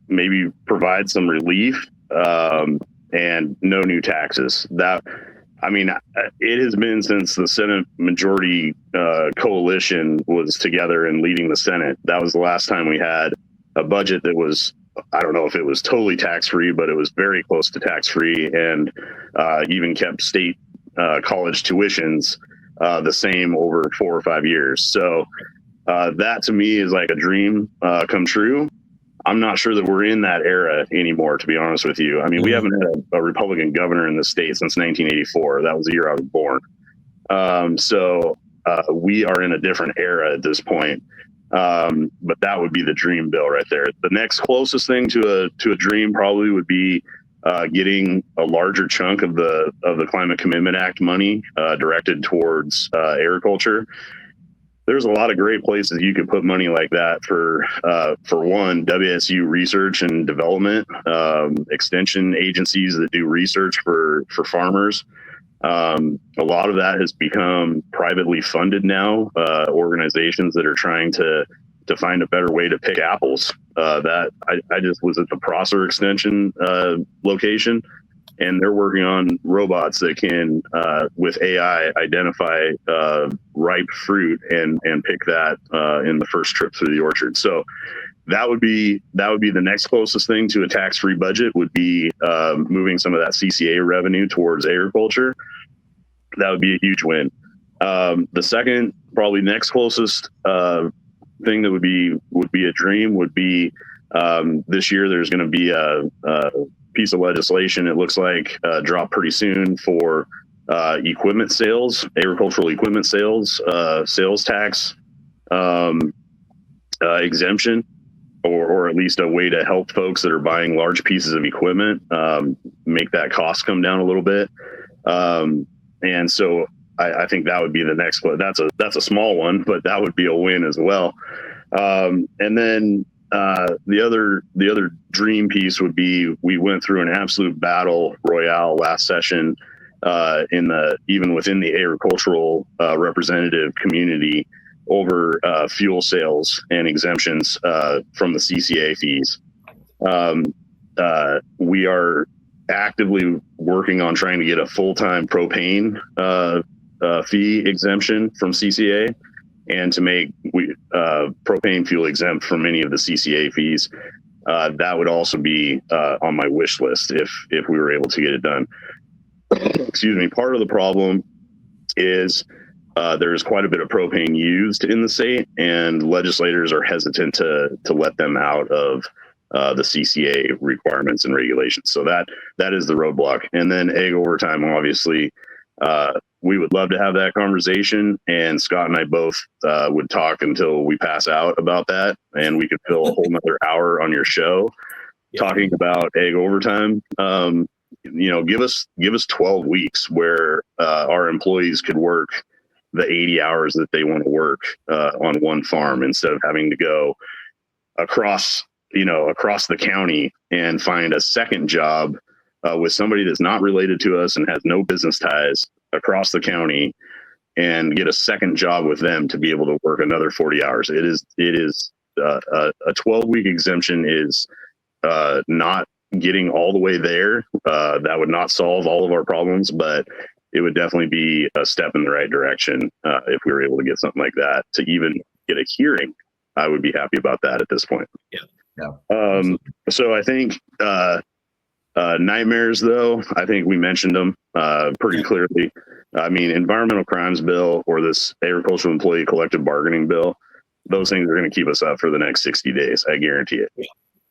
maybe provide some relief and no new taxes. It has been since the Senate majority coalition was together and leading the Senate. That was the last time we had a budget that was, I don't know if it was totally tax-free, but it was very close to tax-free, and even kept state college tuitions the same over 4 or 5 years. So that to me is like a dream come true. I'm not sure that we're in that era anymore, to be honest with you. I mean, we haven't had a Republican governor in the state since 1984. That was the year I was born. So we are in a different era at this point. But that would be the dream bill right there. The next closest thing to a dream probably would be getting a larger chunk of the Climate Commitment Act money directed towards agriculture. There's a lot of great places you could put money like that for one, WSU research and development, extension agencies that do research for farmers. A lot of that has become privately funded now, organizations that are trying to find a better way to pick apples. That I just was at the Prosser extension location, and they're working on robots that can, with AI, identify ripe fruit and pick that in the first trip through the orchard. So that would be the next closest thing to a tax-free budget, would be moving some of that CCA revenue towards agriculture. That would be a huge win. The second, probably next closest thing that would be a dream would be this year. There's going to be a piece of legislation, it looks like, drop pretty soon for equipment sales, agricultural equipment sales, sales tax exemption, or at least a way to help folks that are buying large pieces of equipment, make that cost come down a little bit. And so I think that would be the next one. That's a small one, but that would be a win as well. And then the other dream piece would be, we went through an absolute battle royale last session even within the agricultural representative community over fuel sales and exemptions from the CCA fees. We are actively working on trying to get a full-time propane fee exemption from CCA, and to make propane fuel exempt from any of the CCA fees. That would also be on my wish list if we were able to get it done. Excuse me. Part of the problem is there's quite a bit of propane used in the state, and legislators are hesitant to let them out of the CCA requirements and regulations. So that is the roadblock. And then egg overtime, obviously, we would love to have that conversation, and Scott and I both would talk until we pass out about that, and we could fill a whole nother hour on your show talking about egg overtime. Give us 12 weeks where our employees could work the 80 hours that they want to work on one farm, instead of having to go across across the county and find a second job with somebody that's not related to us and has no business ties across the county, and get a second job with them to be able to work another 40 hours. It is a 12-week exemption is not getting all the way there. That would not solve all of our problems, but it would definitely be a step in the right direction if we were able to get something like that to even get a hearing. I would be happy about that at this point. Yeah. So I think nightmares, though, I think we mentioned them pretty clearly. I mean, environmental crimes bill or this agricultural employee collective bargaining bill, those things are going to keep us up for the next 60 days. I guarantee it.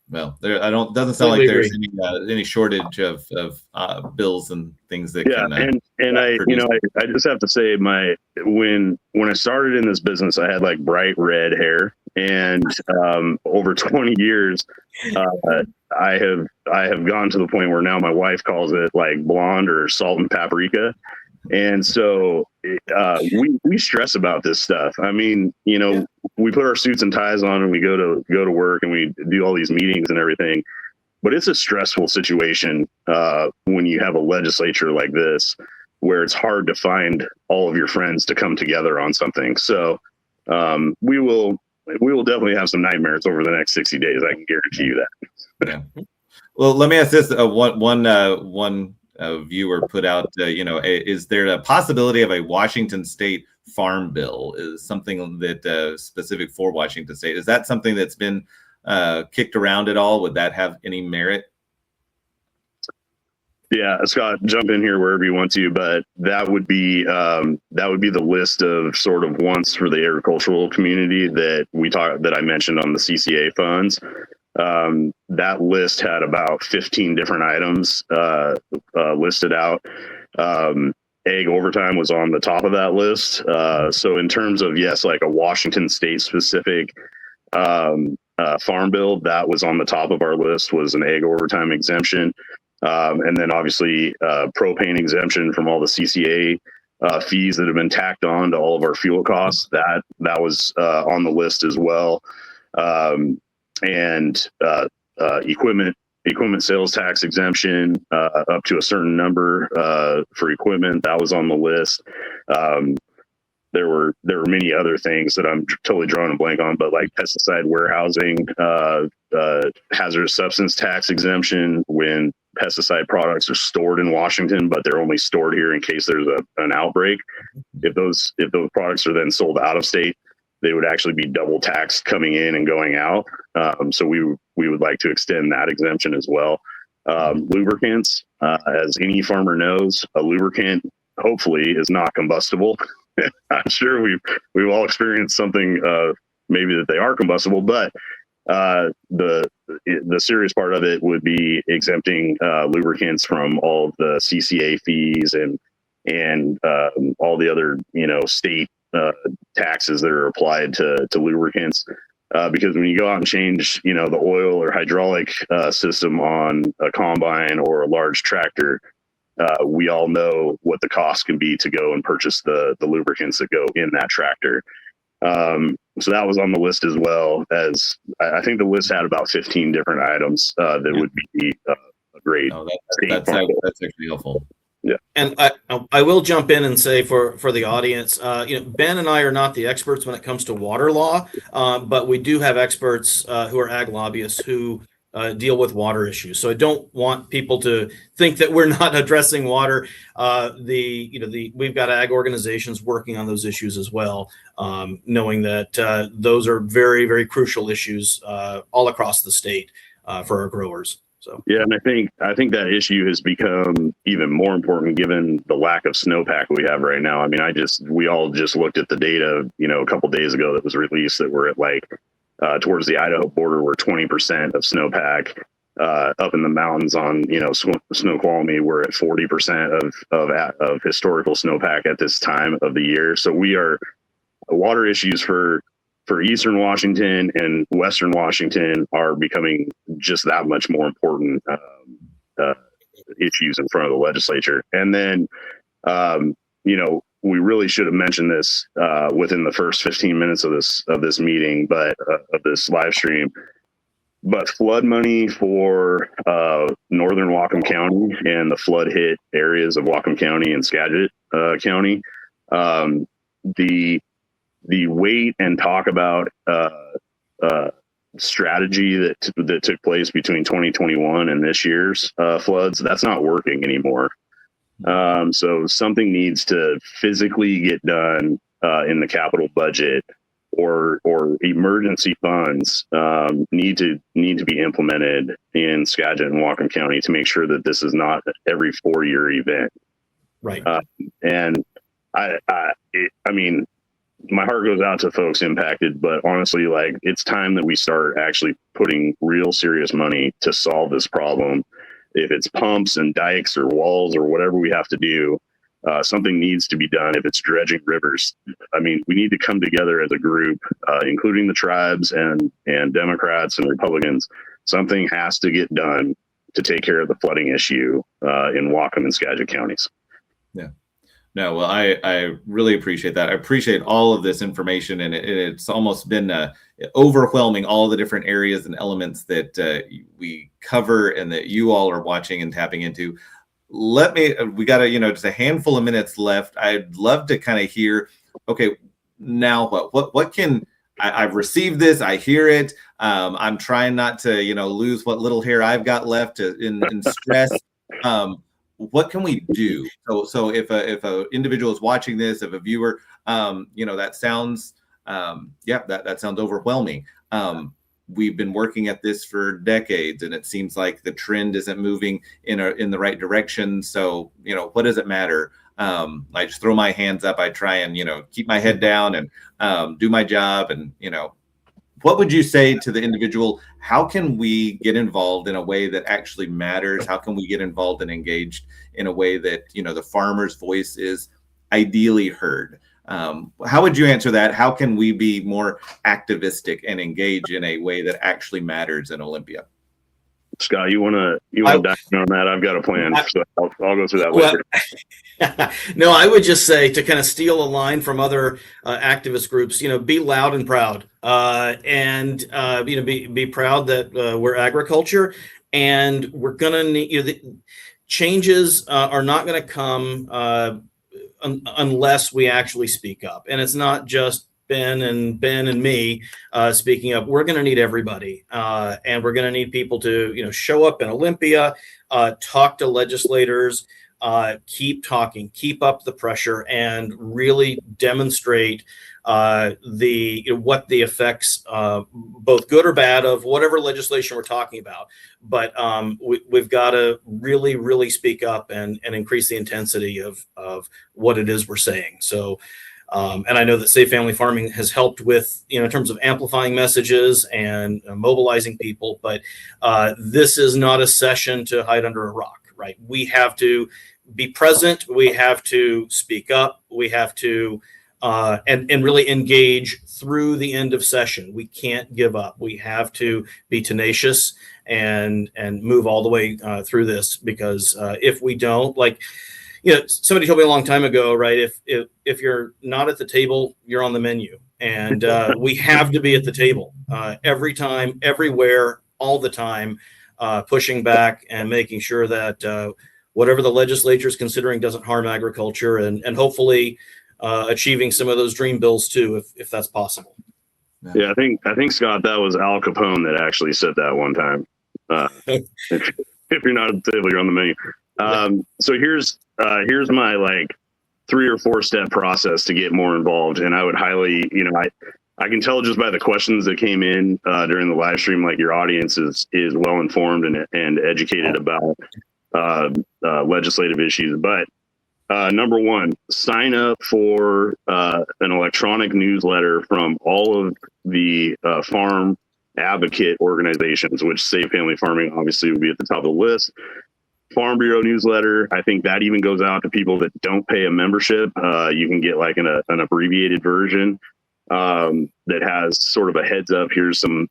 Well, doesn't sound like there's any shortage of bills and things that can. And I just have to say, when I started in this business, I had like bright red hair, and over 20 years, I have gone to the point where now my wife calls it like blonde or salt and paprika. And so we stress about this stuff. I mean, we put our suits and ties on and we go to work and we do all these meetings and everything. But it's a stressful situation when you have a legislature like this, where it's hard to find all of your friends to come together on something. So we will definitely have some nightmares over the next 60 days. I can guarantee you that. Yeah. Well, let me ask this: one viewer put out, is there a possibility of a Washington State farm bill? Is something that specific for Washington State? Is that something that's been kicked around at all? Would that have any merit? Yeah, Scott, jump in here wherever you want to, but that would be the list of sort of wants for the agricultural community that I mentioned on the CCA funds. That list had about 15 different items listed out. Ag overtime was on the top of that list. So in terms of, yes, like a Washington State specific farm bill, that was on the top of our list, was an ag overtime exemption. And then obviously propane exemption from all the CCA fees that have been tacked on to all of our fuel costs. That was on the list as well. And equipment sales tax exemption up to a certain number for equipment, that was on the list. There were many other things that I'm totally drawing a blank on, but like pesticide warehousing, hazardous substance tax exemption when pesticide products are stored in Washington, but they're only stored here in case there's an outbreak. If those products are then sold out of state, they would actually be double taxed coming in and going out. So we would like to extend that exemption as well. Lubricants, as any farmer knows, a lubricant hopefully is not combustible. I'm sure we've all experienced something maybe that they are combustible, but the serious part of it would be exempting lubricants from all of the CCA fees and all the other state taxes that are applied to lubricants. Because when you go out and change, the oil or hydraulic system on a combine or a large tractor, we all know what the cost can be to go and purchase the lubricants that go in that tractor. So that was on the list as well. As I think the list had about 15 different items that would be a great. Oh, that's actually helpful. Yeah, and I will jump in and say for the audience, Ben and I are not the experts when it comes to water law, but we do have experts who are ag lobbyists who deal with water issues. So I don't want people to think that we're not addressing water. We've got ag organizations working on those issues as well, knowing that those are very, very crucial issues all across the state for our growers. So yeah, and I think that issue has become even more important given the lack of snowpack we have right now. I mean, we all just looked at the data, a couple days ago that was released that we're at like towards the Idaho border, we're 20% of snowpack. Up in the mountains on Snoqualmie, we're at 40% of historical snowpack at this time of the year. So water issues for Eastern Washington and Western Washington are becoming just that much more important issues in front of the legislature. And then, we really should have mentioned this within the first 15 minutes of this meeting, but of this live stream. but flood money for northern Whatcom County and the flood hit areas of Whatcom County and Skagit County, the wait and talk about strategy that took place between 2021 and this year's floods, that's not working anymore. So something needs to physically get done in the capital budget, or emergency funds need to be implemented in Skagit and Whatcom County to make sure that this is not every 4-year event. Right. And I mean, my heart goes out to folks impacted, but honestly, like, it's time that we start actually putting real serious money to solve this problem. If it's pumps and dikes or walls or whatever we have to do, something needs to be done. If it's dredging rivers, I mean, we need to come together as a group, including the tribes and Democrats and Republicans. Something has to get done to take care of the flooding issue in Whatcom and Skagit counties. Yeah. No, well, I really appreciate that. I appreciate all of this information, and it's almost been overwhelming, all the different areas and elements that we cover and that you all are watching and tapping into. We got just a handful of minutes left. I'd love to kind of hear, okay, now what can, I've received this, I hear it. I'm trying not to, lose what little hair I've got left in stress. What can we do? So if a individual is watching this, if a viewer, that sounds, that sounds overwhelming. We've been working at this for decades, and it seems like the trend isn't moving in the right direction. So, what does it matter? I just throw my hands up. I try and, keep my head down and do my job. And, what would you say to the individual? How can we get involved in a way that actually matters? How can we get involved and engaged in a way that, the farmer's voice is ideally heard? How would you answer that? How can we be more activistic and engage in a way that actually matters in Olympia? Scott, you want to dive in on that? I've got a plan, so I'll go through that later. No, I would just say, to kind of steal a line from other activist groups, be loud and proud, and be proud that we're agriculture, and we're gonna need, the changes are not going to come unless we actually speak up. And it's not just Ben and me speaking up. We're going to need everybody, and we're going to need people to show up in Olympia, talk to legislators, keep talking, keep up the pressure, and really demonstrate what the effects, both good or bad, of whatever legislation we're talking about. But we've got to really, really speak up and increase the intensity of what it is we're saying. So, and I know that Safe Family Farming has helped with, in terms of amplifying messages and mobilizing people. But this is not a session to hide under a rock, right? We have to be present. We have to speak up. We have to and really engage through the end of session. We can't give up. We have to be tenacious and move all the way through this, because if we don't, somebody told me a long time ago, right? If you're not at the table, you're on the menu, and we have to be at the table every time, everywhere, all the time, pushing back and making sure that whatever the legislature is considering doesn't harm agriculture, and hopefully achieving some of those dream bills too, if that's possible. Yeah, I think Scott, that was Al Capone that actually said that one time. If you're not at the table, you're on the menu. So here's my 3 or 4 step process to get more involved. And I would highly, I can tell just by the questions that came in during the live stream, your audience is well informed and educated about legislative issues. But number 1, sign up for an electronic newsletter from all of the farm advocate organizations, which Safe Family Farming obviously would be at the top of the list. Farm Bureau newsletter, I think that even goes out to people that don't pay a membership. You can get an abbreviated version that has sort of a heads up. Here's some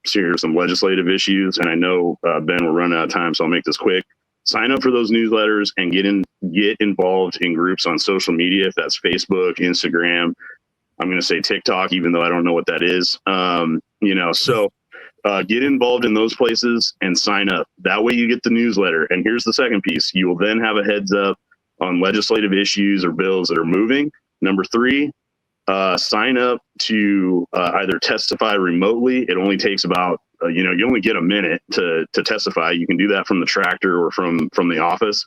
legislative issues, and I know Ben, we're running out of time, so I'll make this quick. Sign up for those newsletters and get involved in groups on social media, if that's Facebook, Instagram. I'm going to say TikTok, even though I don't know what that is. So Get involved in those places and sign up. That way you get the newsletter. And here's the second piece. You will then have a heads up on legislative issues or bills that are moving. Number 3, sign up to either testify remotely. It only takes about, you only get a minute to testify. You can do that from the tractor or from the office.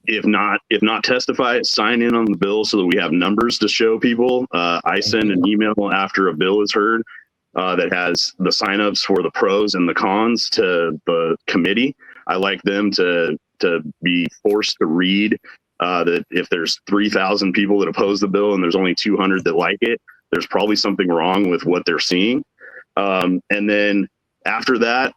If not testify, sign in on the bill so that we have numbers to show people. I send an email after a bill is heard that has the signups for the pros and the cons to the committee. I like them to be forced to read that if there's 3,000 people that oppose the bill and there's only 200 that like it, there's probably something wrong with what they're seeing. And then after that,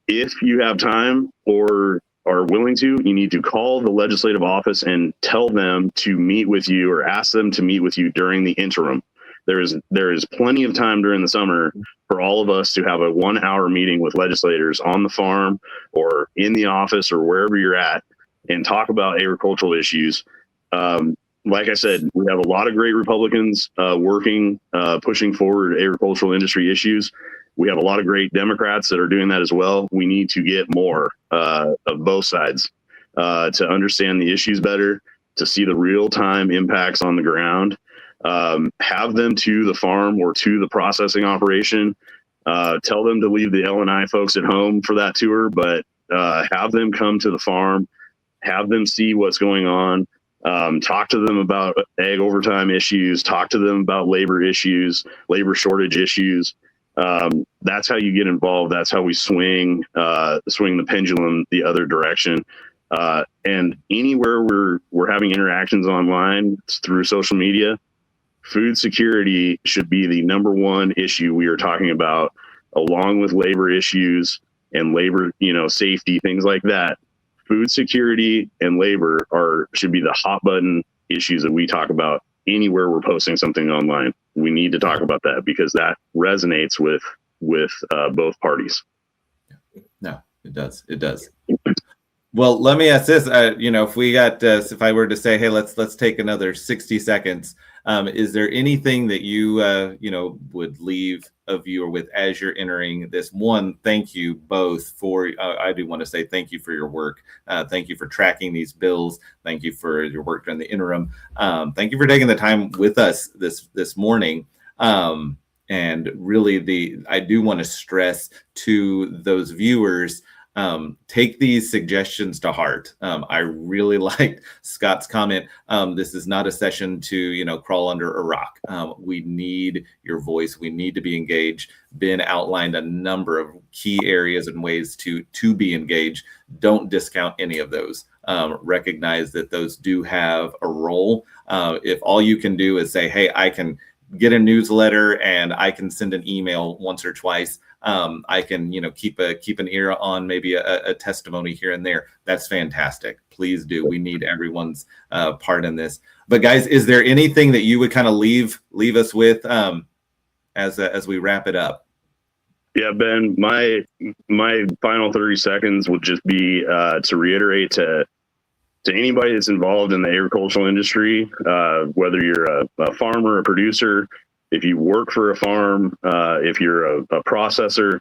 if you have time or are willing to, you need to call the legislative office and tell them to meet with you or ask them to meet with you during the interim. There is plenty of time during the summer for all of us to have a 1-hour meeting with legislators on the farm or in the office or wherever you're at and talk about agricultural issues. Like I said, we have a lot of great Republicans working, pushing forward agricultural industry issues. We have a lot of great Democrats that are doing that as well. We need to get more of both sides to understand the issues better, to see the real-time impacts on the ground. Have them to the farm or to the processing operation. Tell them to leave the L&I folks at home for that tour, but have them come to the farm, have them see what's going on. Talk to them about ag overtime issues, talk to them about labor issues, labor shortage issues. That's how you get involved. That's how we swing the pendulum the other direction. And anywhere we're having interactions online through social media, food security should be the number one issue we are talking about, along with labor issues and labor, safety, things like that. Food security and labor should be the hot button issues that we talk about anywhere we're posting something online. We need to talk about that because that resonates with both parties. No, it does. It does. Well, let me ask this. If we got, if I were to say, hey, let's take another 60 seconds. Is there anything that you, would leave a viewer with as you're entering this? One, thank you both for, I do want to say thank you for your work. Thank you for tracking these bills. Thank you for your work during the interim. Thank you for taking the time with us this morning. And really I do want to stress to those viewers, take these suggestions to heart. I really liked Scott's comment. This is not a session to, crawl under a rock. We need your voice. We need to be engaged. Ben outlined a number of key areas and ways to be engaged. Don't discount any of those. Recognize that those do have a role. If all you can do is say, hey, I can get a newsletter and I can send an email once or twice. I can, keep an ear on maybe a testimony here and there. That's fantastic. Please do. We need everyone's part in this. But guys, is there anything that you would kind of leave us with as we wrap it up? Yeah, Ben, my final 30 seconds would just be to reiterate to anybody that's involved in the agricultural industry, whether you're a farmer, a producer, if you work for a farm, if you're a processor,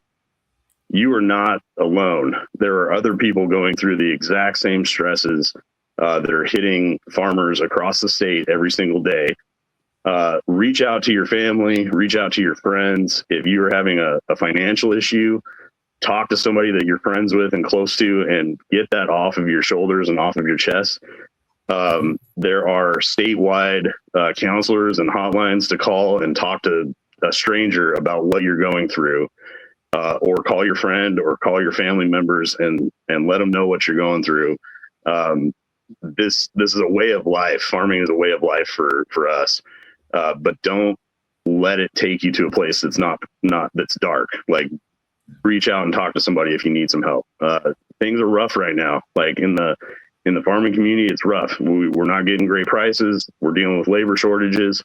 you are not alone. There are other people going through the exact same stresses that are hitting farmers across the state every single day. Reach out to your family, reach out to your friends. If you are having a financial issue, talk to somebody that you're friends with and close to and get that off of your shoulders and off of your chest. There are statewide counselors and hotlines to call and talk to a stranger about what you're going through, or call your friend or call your family members and let them know what you're going through. This is a way of life. Farming is a way of life for us, but don't let it take you to a place that's that's dark. Like, reach out and talk to somebody if you need some help. Things are rough right now. Like in the farming community, it's rough. We're not getting great prices. We're dealing with labor shortages.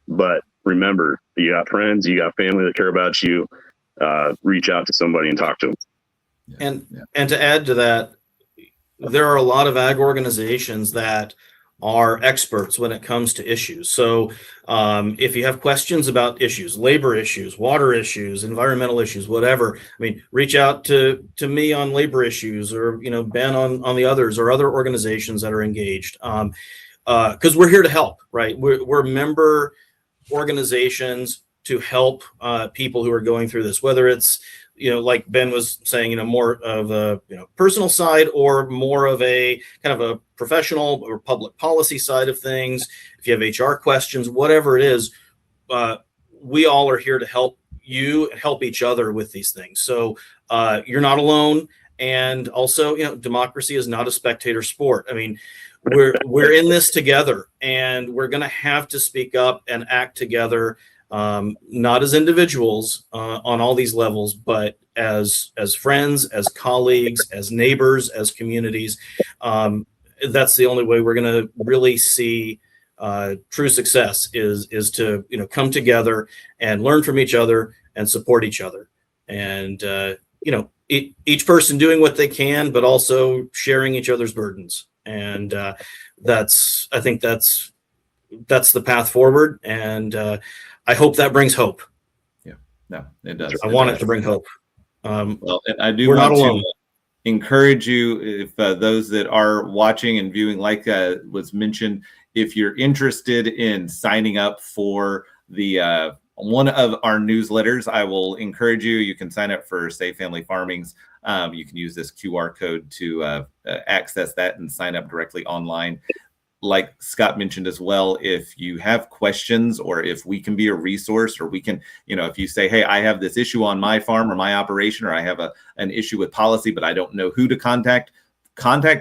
But remember, you got friends, you got family that care about you. Reach out to somebody and talk to them. And to add to that, there are a lot of ag organizations that are experts when it comes to issues. So if you have questions about issues, labor issues, water issues, environmental issues, whatever, I mean, reach out to me on labor issues, or, you know, Ben on the others, or other organizations that are engaged. Because we're here to help, right? We're member organizations to help people who are going through this, whether it's, you know, like Ben was saying, you know, more of a, you know, personal side, or more of a kind of a professional or public policy side of things. If you have HR questions, whatever it is, we all are here to help you and help each other with these things. So you're not alone. And also, you know, democracy is not a spectator sport. I mean, we're in this together, and we're going to have to speak up and act together, not as individuals on all these levels, but as friends, as colleagues, as neighbors, as communities. That's the only way we're going to really see true success, is to, you know, come together and learn from each other and support each other, and you know, each person doing what they can, but also sharing each other's burdens. And I think that's the path forward. And I hope that brings hope. Yeah, no, it does. I want it to bring hope. Well, and I do we're want not alone. to encourage you, if those that are watching and viewing, like was mentioned, if you're interested in signing up for the one of our newsletters, I will encourage you. You can sign up for Safe Family Farming's. You can use this QR code to access that and sign up directly online. Like Scott mentioned as well, if you have questions, or if we can be a resource, or we can, you know, if you say, hey, I have this issue on my farm or my operation, or I have an issue with policy, but I don't know who to contact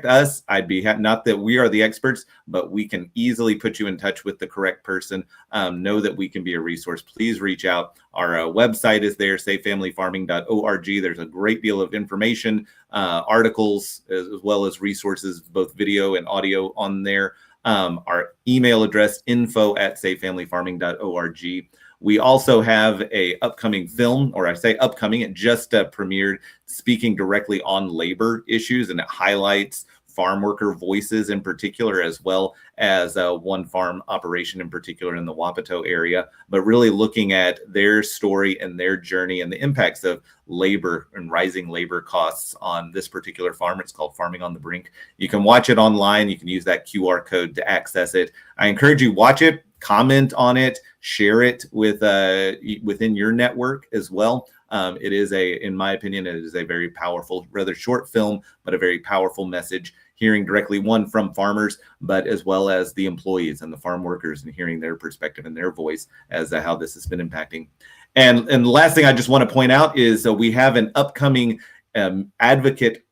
us. I'd be not that we are the experts, but we can easily put you in touch with the correct person. Know that we can be a resource. Please reach out. Our website is there, safefamilyfarming.org. There's a great deal of information, articles, as well as resources, both video and audio on there. Our email address, info@safefamilyfarming.org. We also have a upcoming film, or I say upcoming, it just premiered, speaking directly on labor issues, and it highlights farm worker voices in particular, as well as one farm operation in particular in the Wapato area, but really looking at their story and their journey and the impacts of labor and rising labor costs on this particular farm. It's called Farming on the Brink. You can watch it online. You can use that QR code to access it. I encourage you, watch it, comment on it, share it with within your network as well. It is in my opinion, it is a very powerful, rather short film, but a very powerful message, hearing directly, one, from farmers, but as well as the employees and the farm workers, and hearing their perspective and their voice as to how this has been impacting. And the last thing I just want to point out is we have an upcoming advocate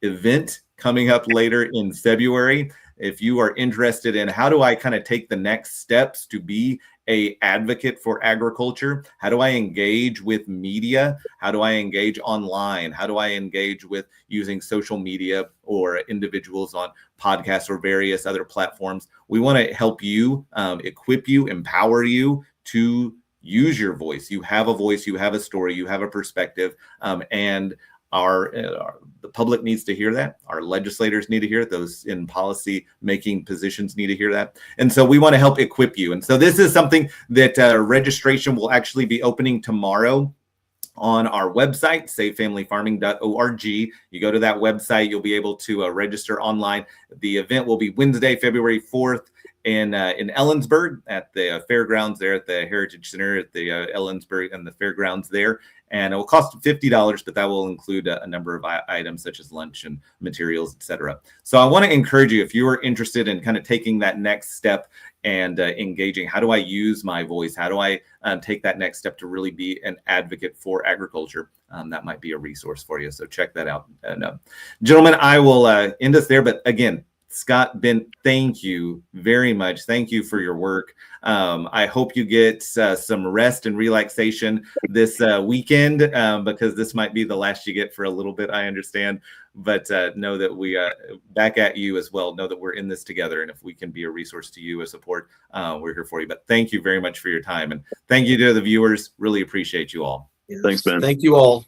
event coming up later in February. If you are interested in how do I kind of take the next steps to be an advocate for agriculture, how do I engage with media, how do I engage online, how do I engage with using social media or individuals on podcasts or various other platforms, we want to help you, equip you, empower you to use your voice. You have a voice, you have a story, you have a perspective, and the public needs to hear that. Our legislators need to hear it. Those in policy making positions need to hear that. And so we want to help equip you. And so this is something that registration will actually be opening tomorrow on our website, safefamilyfarming.org. You go to that website, you'll be able to register online. The event will be Wednesday, February 4th in Ellensburg at the fairgrounds there at the Heritage Center at the Ellensburg and the fairgrounds there. And it will cost $50, but that will include a number of items such as lunch and materials, etc. So I want to encourage you, if you are interested in kind of taking that next step and engaging, how do I use my voice? How do I take that next step to really be an advocate for agriculture? That might be a resource for you. So check that out. And, gentlemen, I will end us there. But again, Scott, Ben, thank you very much. Thank you for your work. I hope you get some rest and relaxation this weekend, because this might be the last you get for a little bit, I understand. But know that we back at you as well. Know that we're in this together. And if we can be a resource to you, a support, we're here for you. But thank you very much for your time. And thank you to the viewers. Really appreciate you all. Thanks, Ben. Thank you all.